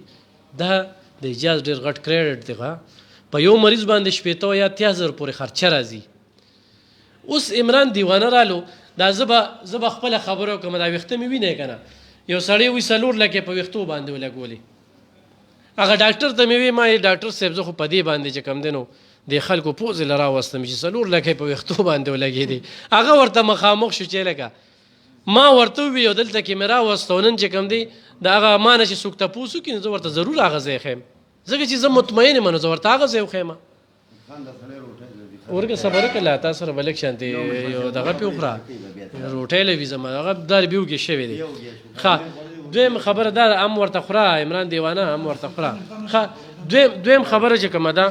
دا د اجاز ډېر غټ کریډټ دی. په یو مریض باندې 80 یا 80,000 پورې خرچه راځي. اوس عمران دیوانه رالو، دا زه به خپله خبره کوم، دا ویښته مې وینئ که نه، یو سړی وي 4 لکې په ویښتو باندې ولګولې. هغه ډاکټر ته مې وی ما ډاکټر صاحب زه خو په دې باندې چې کوم دی نو د خلکو پوزې له راوستم چې 4 لکې په ویښتو باندې ولګېدې. هغه ورته مخامخ شو چې لکه ما ورته وویل دلته کې مې راوسته، نن چې کوم دی د هغه ما نه چې څوک تپوس وکړي نو زه ورته ضرور هغه ځای ښیم، ځکه چې زه مطمئن یم نو زه ورته هغه ځای وښیم. ورګه صبر وکړه تا سره به لږ شانتې یو دغه پې وخوره روټۍ له وي زما هغه دار بیوږې شوی دی. ښه دویم خبره دا هم ورته خوره، عمران دیوانه هم ورته خوره. ښه دویم خبره چې کومه ده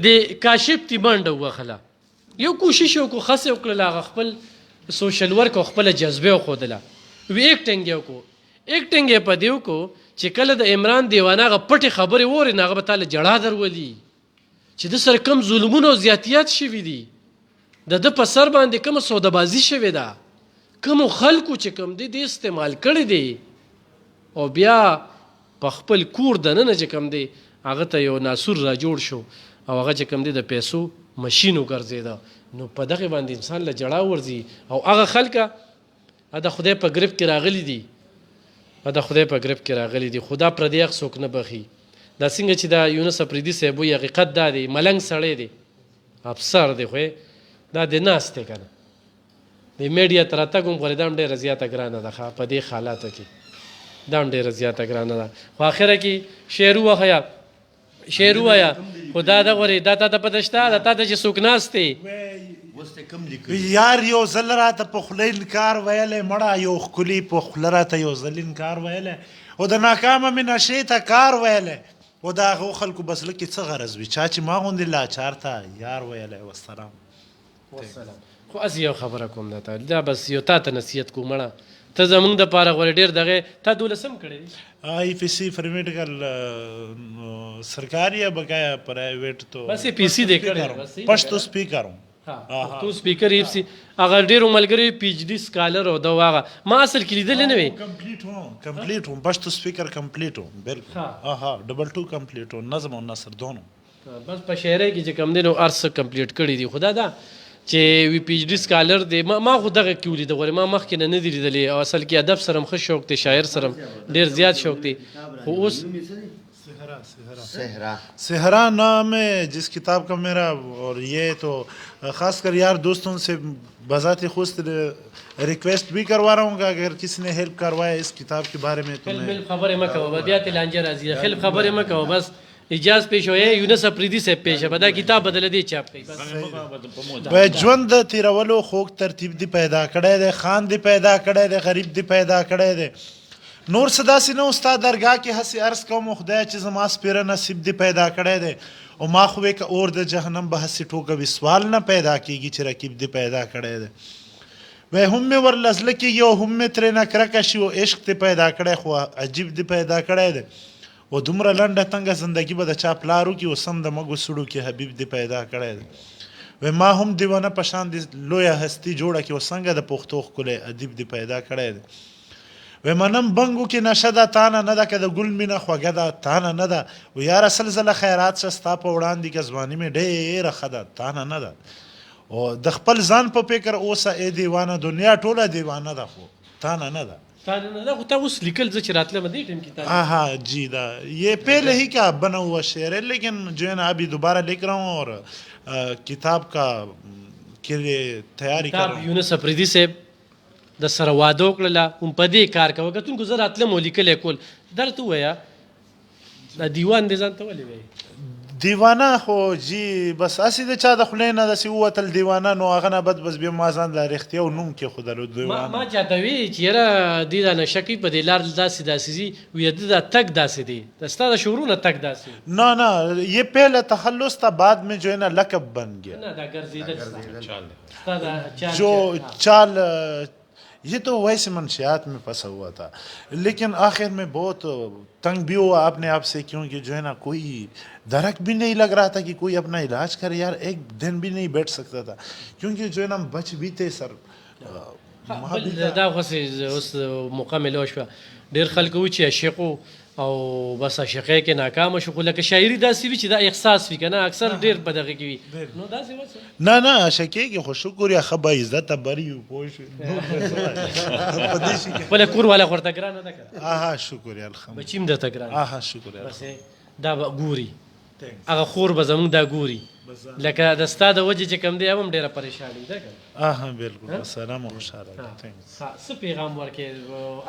د کاشف تی منډه ووهله، یو کوشش یې وکړو خس یې وکړله، هغه خپل سوشل ورک او خپله جذبه وښودله، وی ایکټینګ یې وکړو. ایکټینګ یې په دې وکړو چې کله د عمران دیوانه هغه پټې خبرې ووري نو هغه به تاله جړا درولي چې د سره کم ظلمونه او زیاتیات شوي دي، د ده په سر باندې کومه سودهبازي شوې ده، کومو خلکو چې کوم دی د استعمال کړی دی، او بیا په خپل کور دننه چې کوم دی هغه ته یو ناسور را جوړ شو او هغه چې کوم دی د پیسو مشین وګرځېده. نو په دغه باندې انسان له جړا ورځي. او هغه خلکه د خدای په ګرفت کې راغلي دي، د خدای په ګرفت کې راغلي دي، خدا پردی حق څوک نه بخي. دا څنګه چې دا یونس افریدي صاحب وایي حقیقت دا دی، ملنګ سړی دی، افسر دی، خو دا د ناست دی که نه د میډیا ته راتګ هم غواړي، دا هم ډېره زیاته ګرانه ده په دې حالاتو کې، دا هم ډېره زیاته ګرانه ده. خو اخره کې شعر ووایه شعر ووایه خو دا دغورې دا تا ته پته شته دا تا ته چې څوک ناست دی یار یو ځل راته په خوله انکار ویلی مړه یو ښکلي په خوله راته یو ځل انکار ویلی او د ناکامه مې نشې ته کار ویلی او د هغو خلکو بس لکې څه غرض وي چا چې ما غوندې لاچار ته یار ویلی والسلام. خو از یو خبره کوم درته دا بس یو تا ته نصیحت کوم مړه ته زمونږ دپاره غواړې ډېر دغه تا 12 کړی دی آئی پی سی فار میڈیکل سرکاری یا بقایا پرائیویٹ تو بس پی سی دے کړی پښتو سپیکر ہوں پښتو سپیکر ایف سی هغه ډېرو ملګري پی ایچ ډي سکالر او دا هغه ما اصل کې لیدلی نه وي کمپلیٹ ہوں پښتو سپیکر کمپلیٹ ہوں بالکل ہاں 2 کمپلیٹ ہوں نظم اور نثر دونوں بس په شاعرۍ کې چې کوم دی نو هر څه کمپلیټ کړي دي. خدا دا چې وی پی ایچ ډي سکالر دی ما خو دغه کې ولیده غواړې ما مخکې نه دی لیدلی او اصل کې ادب سره هم ښه شوق دی شاعر سره هم ډېر زیات شوق دی. خو اوس صحرا نام ہے جس کتاب کا میرا اور یہ تو خاص کر یار دوستوں سے بذات خود ریکویسٹ بھی کروا رہا ہوں کہ اگر کسی نے ہیلپ کروایا اس کتاب کے بارے میں تو خلف خبرې مه کوه بیا ته لانجه راځي خلف خبرې مه کوه بس اجاز پیش ہوئے یونس افریدی سے پیش ہے بدا کتاب بدل دی چاپ کئی ژوند د تیرولو خوږ ترتیب دی پیدا کړی دی خان دی پیدا کړی دی غریب دی پیدا کړی دی نور څه داسې نه ستا درګاه کې هسې عرض کوم خدای چې زما سپېره نصیب دی پیدا کړی دی او ما خو وې که اور د جهنم به هسې ټوکوي سوال نه پیدا کېږي چې رقیب دی پیدا کړی دی وی هم مې ور لزله کېږي او هم مې ترې نه کرکه شي او عشق دی پیدا کړی خو عجیب دی پیدا کړی دی و دومره لنډه تنګه زندگی به د چا پلار وکړي اوس هم د مږو سړو کې حبیب دی پیدا کړی دی وی ما هم دیوانه په شان د لویه هستي جوړه کړي او څنګه د پښتو ښکلی ادیب دی پیدا کړی دی وی منم بنګو کې نشه ده تا نه نه ده که د ګل مینه خوږه ده تا نه نه ده و یاره سل ځله خیرات شه ستا په وړاندې که ځواني مې ډېره ښه ده تا نه نه ده او د خپل ځان په فکر اوسه ای دیوانه دنیا ټوله دیوانه ده خو تا نه نه ده خو تا اوس لیکل زه چې راتلم دې ټیم کې ہاں جی دا یہ پہلے ہی کا بنا ہوا شعر ہے لیکن جو ہے نا ابھی دوبارہ لکھ رہا ہوں اور کتاب کا کے لیے تیاری کر رہا ہوں. یونس افریدي صاحب د سره واده وکړله هم په دې کار کوه کتونکو زه راتلم او لیکلی کول درته ووایه دا دیوان دې ځان ته ولې وایي دیوانه خو جی بس اسی د چا د خولې نه داسې ووتل دیوانه نو هغه نه بد بس بیا ما ځان لا رښتیا او نوم کېښودلو دیوانه ما چاته وی چې یاره دې دا نشه کوي په دې لار داسې داسې ځي وی د دا تګ داسې دی د ستا د شعرونه تګ داسې نه نه یہ پہلے تخلص تھا بعد میں جو ہے نا لقب بن گیا نه دا ګرځېدل جو چال ये तो वैसे मंशियात में फंसा हुआ था, लेकिन आखिर में बहुत तंग भी हुआ अपने आप से, क्योंकि जो है ना कोई दरक भी नहीं लग रहा था कि कोई अपना इलाज करे यार, एक दिन भी नहीं बैठ सकता था, क्योंकि जो है ना बच भी थे सर। دا خو اوس موقع ملو شوه ډېر خلک و چې عاشقو او بس عاشقۍ کې ناکامه شو، خو لکه شاعري داسې وي چې دا احساس وي که نه، اکثر ډېر په دغه کې وي. نو داسې وڅه نه نه شکیږي، خو شکر یا ښه به عزته بری یو پوه شوې په دې شي کې خپله کور والا خو ورته ګرانه ده که نه، آها شکر یا الحمد بچي هم درته ګرانه، آها شکر یا بس دا به ګوري، هغه خور به زمونږ دا ګوري، لکه د ستا د وجې چې کوم دی هم ډېره پریشاني ده که نه. آها بالکل سلام او خوشحاله څه پیغام ورکې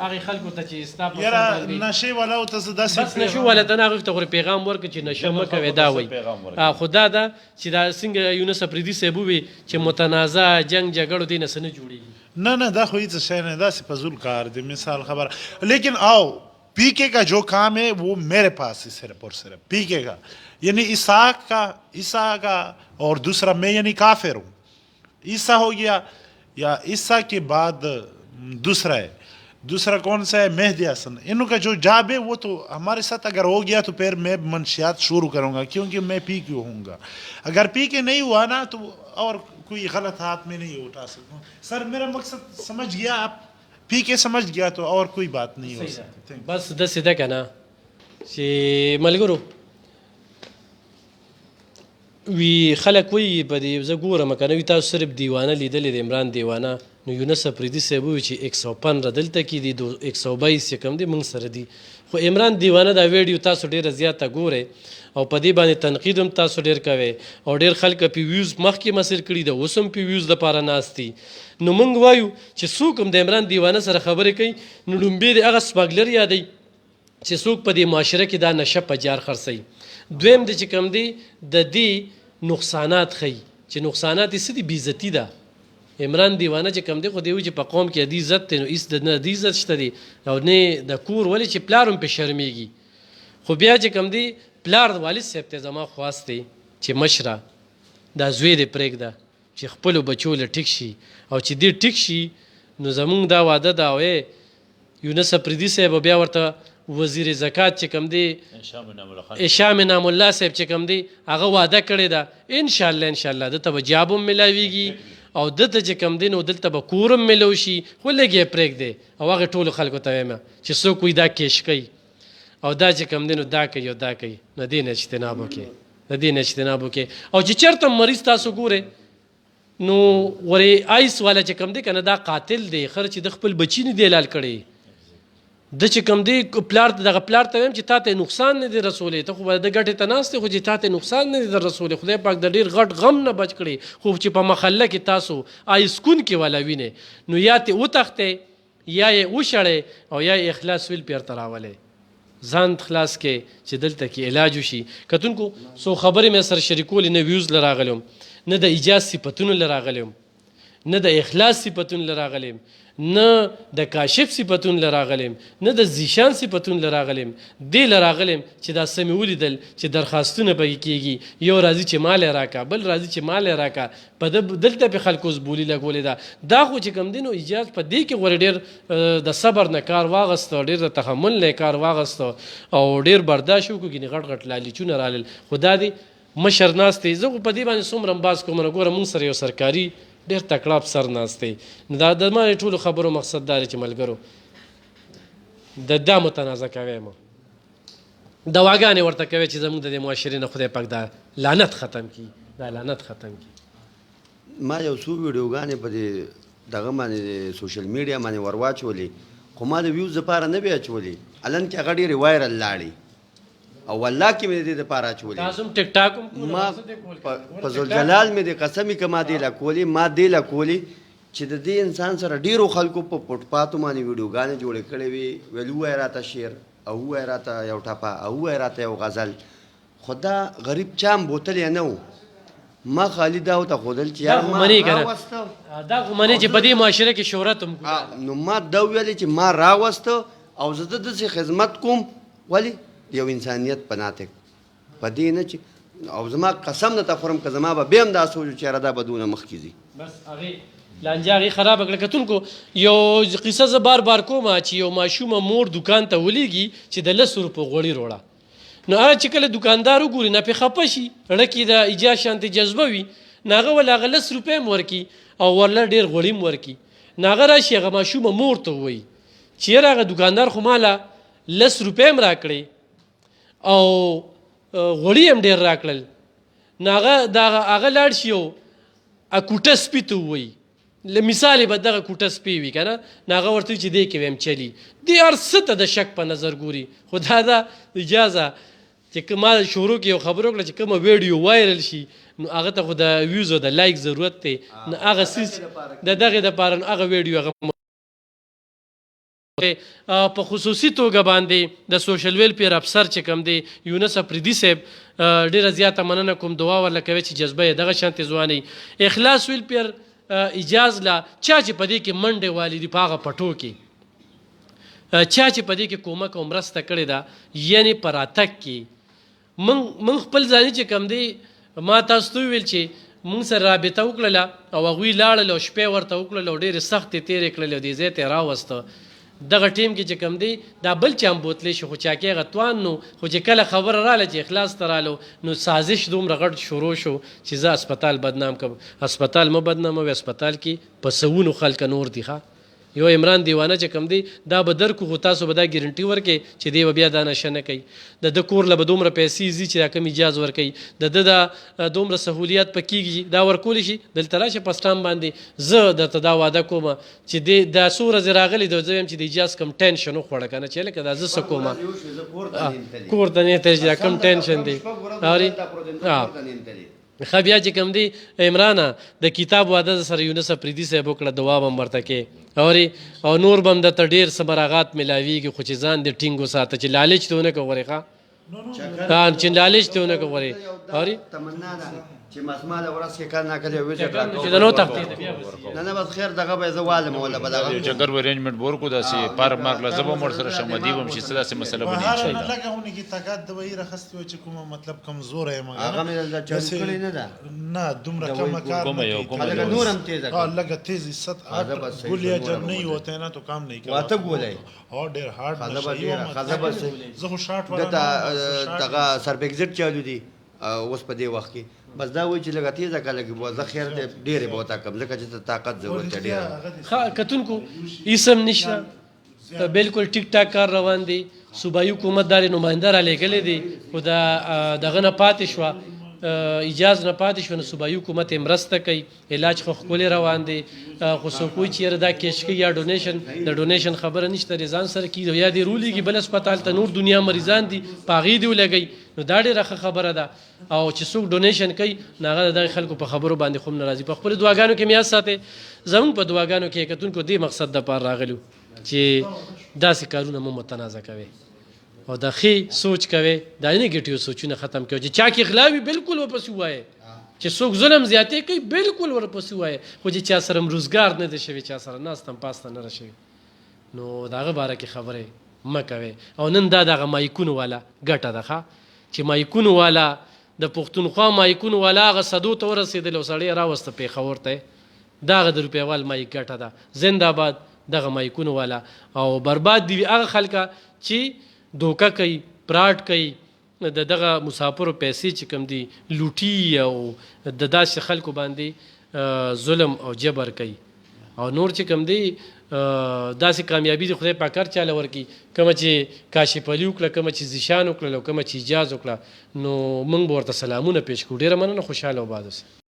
هغې خلکو ته چې ستا په یاره نشې والاو ته زه داسې بس نشو والا ته نه هغوی ته خو پیغام ورکړه چې نشه مه کوئ دا وایي. خو دا ده چې دا څنګه یونس افریدي صاحب ووي چې متنازع جنګ جګړو دې نه څه نه جوړېږي. نه نه دا خو هیڅ شی نه، داسې فضول کار دی مثال خبر. لیکن آؤ پی کے کا جو کام ہے وہ میرے پاس ہے صرف اور صرف پی کے کا، یعنی عیسیٰ کا اور دوسرا میں یعنی کافر ہوں. عیسیٰ ہو گیا یا عیسیٰ کے بعد دوسرا ہے، دوسرا کون سا ہے مہدی حسن. انہوں کا جو جاب ہے وہ تو ہمارے ساتھ اگر ہو گیا تو پھر میں منشیات شروع کروں گا، کیونکہ میں پی کے ہوں گا. اگر پی کے نہیں ہوا نا تو اور کوئی غلط ہاتھ میں نہیں اٹھا سکتا ہوں. سر میرا مقصد سمجھ گیا آپ؟ پی کے سمجھ گیا تو اور کوئی بات نہیں ہو سکتی. بس داسې ده که نه چې ملګرو وی خلک وایي په دې زه ګورم که نه وي تاسو صرف دیوانه لیدلې د عمران دیوانه، نو یونس افریدي صاحب ووي چې 115 دلته کې دي 122 چې کوم دي موږ سره دي، خو عمران دیوانه دا ویډیو تاسو ډېره زیاته ګورئ او په دې باندې تنقید هم تاسو ډېر کوئ او ډېر خلک پې ویوز مخکې مسیر کړي ده، اوس هم پې ویوز دپاره ناست دي. نو موږ وایو چې څوک هم د عمران دیوانه سره خبرې کوي نو لومبې د هغه سپاګلر یادوي چې څوک په دې معاشره کې دا نشه په جار خرڅوي. دویم د چې کوم دی د دې نقصانات ښیي چې نقصانات یې څه دي، بېعزتي ده. عمران دیوانه چې کوم دی خو دی وایي چې په قوم کې د عزت دی، نو هېڅ نه د عزت شته دی او نه د کور، ولې چې پلار هم پې شرمېږي. خو بیا چې کوم دی پلار د والد صاحب ته زما خواست دی چې مشره دا زوی دې پرېږده چې خپلو بچو له ټیک شي، او چې دې ټیک شي نو زمونږ دا واده ده او یونس افریدي صاحب بیا ورته وزیر زکات چې کوم دی هشام نام الله صاحب چې کوم دی هغه واده کړې ده، انشاءالله دته به جاب هم میلاویږي او دته چې کوم دی نو دلته به کور هم میلو شي، خو لږ یې پرېږدی او هغې ټولو خلکو ته وایم چې څوک وایي دا کیش کوي او دا چې کوم دی نو دا کوي او دا کوي، نو دې نه اجتناب وکړئ، د دې نه اجتناب وکړئ. او چې چېرته مریض تاسو ګورئ نو ورې آیس والا چې کوم دی که نه دا قاتل دی، خر چې د خپل بچي نه دی حلال کړی، د چې کوم دی پلار دغه پلار ته وایم چې تا ته نقصان نه دی رسولی، ته خو به د ګټې ته ناست دی خو چې تا ته نقصان نه دی در رسولی، خدای پاک د ډېر غټ غم نه بچ کړي. خو چې په محله کې تاسو آیسکون کې والا وینئ نو یا تې وتښتئ یا یې وشړئ او یا یې اخلاص ویل پیرته راولئ، ځان خلاص کې چې دلته کې علاج وشي. کتونکو څو خبرې مې سره شریکولې، نه ویوز له راغلی نه د ایجاز صفتونو له راغلی نه د اخلاص صفتون لراغلیم نه د کاشف صفتون لراغلیم نه د زیشان صفتون لراغلیم دی لراغلیم چې دا سمې ولیدل چې درخواستونه پکې کېږي یو راځي چې مال راکا بل راځي چې مال راکا په دلته په خلکو زبولي لګولې دا خو چې کم دینو ایجاز په دې کې غوړ ډېر د صبر نه کار واغسته ډېر د تحمل نه کار واغسته او ډېر برداشت وکړو ګینې غټ غټ لالچونه رالل خدا دې مشر ناست دی زه په دې باندې څومره باز کوم نه ګوره مونږ سره یو سرکاري ډېر تکړه افسر ناست دی دا د ما ټولو خبرو مقصد دا دی چې ملګرو د دا متنازع کوی مو دواګانې ورته کوي چې زموږ د دې معاشرې نه خدای پاک دا لعنت ختم کړي دا لعنت ختم کړي ما یو څو ویډیوګانې په دې دغه باندې سوشل میډیا باندې ور واچولې خو ما د ویوز دپاره نه وې اچولې الان کې هغه ډېرې وایرل لاړې او والله کې مې د دې دپاره اچولې تاسو هم ټیک ټاک هم ما په ذوالجلال مې د قسمې که ما دې له کولې ما دې له کولې چې د دې انسان سره ډېرو خلکو په فوټپاتو باندې ویډیوګانې جوړې کړې وې ویل ووایه راته شعر او ووایه راته یو ټپه او ووایه راته یو غزل خو دا غریب چا هم بوتل یې نه و ما خالي دا ورته ښودل چې یار ما راوسته دا خو منې چې په دې معاشره کې شهرت هم نو ما دا ویلې چې ما راوسته او زه د داسې خدمت کوم ولې یو انسانیت په ناطق په دې نه چې او زما قسم نه ته خورم که زما به بیا هم دا سوچ چې یاره دا به دونه مخکې ځي بس هغې لانجه هغې خرابه کړه. کتونکو یو قصه زه بار بار کوم چې یو ماشومه مور دکان ته ولیږي چې د 10 روپو غوړي وروړه. نو هغه چې کله دکاندار وګوري نه پې خفه شي، ړکې د ایجاد شانتې جذبه وي، نو هغه ول هغه 10 روپۍ هم ورکړي او ورله ډېر غوړي هم ورکړي. نو هغه راشي هغه ماشومه مور ته ووایي چې یاره هغه دکاندار خو ماله 10 روپۍ هم راکړې او غوړي هم ډېر راکړل. نو هغه لاړ شي او کوټه سپي ته ووایي، مثال به دغه کوټه سپی وي که نه، نو هغه ورته چې دی کې ویم چلی دی هر څه ته د شک په نظر ګوري. خو دا ده اجازه چې ما شروع کې یو خبره وکړه چې کومه ویډیو وایرل شي نو هغه ته خو د ویوز او د لایک ضرورت دی، نو هغه څیز د دغې دپاره نو هغه ویډیو هغه په خصوصي توګه باندې د سوشل ویلفیر افسر چې کوم دی یونس افریدي صاحب ډېره زیاته مننه کوم، دعا ورله کوي چې جذبه یې دغه شانتې ځواني. اخلاص ویلفیر اجاز لا چا چې په دې کې منډې والي دي په هغه پټو کې، چا چې په دې کې کومک او مرسته کړې ده، یعنې په راتګ کې موږ خپل ځاني چې کوم دی ما تاسو ته وویل چې موږ سره رابطه وکړله او هغوی لاړل او شپې ورته وکړل او ډېرې سختې تېرې کړلې او دې ځای ته یې راوسته. دغه ټیم کې چې کوم دی دا بل چا هم بوتلی شي، خو چا کې هغه توان نو، خو چې کله خبره راله چې اخلاص ته رالو نو سازش دومره غټ شروع شو چې زه اسپتال بدنام کړم. اسپتال مه بدناموئ، اسپتال کې په سوونو خلک نور دي. ښه یو عمران دیوانه چې کوم دی دا به درکو، خو تاسو به دا ګارنټي ورکړئ چې دی به بیا دا نشه نه کوي. د ده کور له به دومره پیسې ځي چې دا کم اجاز ورکوي، د ده دا دومره سهولیات په کېږي دا ورکولی شي. دلته راشه په سټام باندې زه درته دا واده کوم چې دا څو ورځې راغلي د زه وایم چې د اجاز کم ټینشن وخوړه که نه چې هلکه دا زه څه کومه کور ته نه ته چې دا کم ټینشن دی. ښه بیا چې کوم دی عمرانه د کتاب واده سره یونس افریدي صاحب وکړه، دعا به هم ورته کې او نور به هم درته ډېر څه براغات میلاویږي، خو چې ځان دې ټینګ وساته چې لالچ ته ونه کړه غورې ښه چې لالچ ته ونه کړه غورې تمنا ده چې مسماله ورځ کې کار نه کوي وځي چې د نو تختې بیا نه بس خیر دغه به زه والم ولا به دغه چکر ارینجمنٹ ورکو داسې پارک مارک لازم مر سره شمدی وم چې څه داسې مسله بنی ان شاء الله لګاونه کی طاقت د وی رخصت و چې کومه مطلب کمزور یم هغه مې د چل کړی نه ده نه دومره کم کار هغه نورم تیز لگا تیز ست گولیا جب نہیں ہوتے نا تو کام نہیں کرتا واته ګولای اور ډیر هارد خزه بس زه خو شارټ ولا دغه سر ایگزیټ چالو دي اوس په دې وخت کې بس دا وایي چې لږه تیزه کله کې به زه خیر دی ډېرې به وتا کم ځکه چې طاقت ضرورت دی ډېره. ښه کتونکو ایسم نشته، بالکل ټیک ټاک کار روان دی. صوبایي حکومت دارې نماینده را لېږلی دی خو دغه نه پاتې شوه، اجاز نه پاتې شوه، نو صوبایي حکومت یې مرسته کوي، علاج خو ښکلې روان دی. خو څوک وایي چې یاره دا کیش کوي یا ډونیشن، د ډونیشن خبره نشته، د ځان سره کېږي یا دې رولیږي بل اسپتال ته، نور دنیا مریضان دي په هغې دې ولګوي، نو دا ډېره ښه خبره ده. او چې څوک ډونیشن کوي نو هغه د دغې خلکو په خبرو باندې خو هم نه راځي. په خپلو دعاګانو کې مې یاد ساتئ، زموږ په دعاګانو کې کتونکو دې مقصد دپاره راغلي چې داسې کارونه مو متنازع کوئ او د ښې سوچ کوئ، دا نیګیټیو سوچونه ختم کوئ. چې چا کې غلا وي بالکل ورپسې ووایئ، چې څوک ظلم زیاتې کوي بالکل ورپسې ووایئ، خو چې چا سره روزګار نه دی شوی، چا سره ناسته پاسته نه ده شوې نو د هغه باره کې خبرې مه کوئ. او نن دا دغه مایکونو والا ګټه ده ښه چې مایکونو والا د پښتونخوا مایکونو والا هغه صدو ته ورسېدل او سړی یې راوسته پېښور ته، دا هغه د روپیوال مایک ګټه ده. زنده باد دغه مایکونو والا. او برباد دي هغه خلکه چې دوکه کوي، پراټ کوي، د دغه مسافرو پیسې چې کوم دي لوټي او د داسې خلکو باندې ظلم او جبر کوي. او نور چې کوم دی داسې کامیابي دي خدای پاک هر چاله ورکړي، کومه چې کاشف علي وکړه، کومه چې زیشان وکړل او کومه چې اجاز وکړه، نو موږ به ورته سلامونه پیش کړو. ډېره مننه، خوشحاله وباد اوسئ.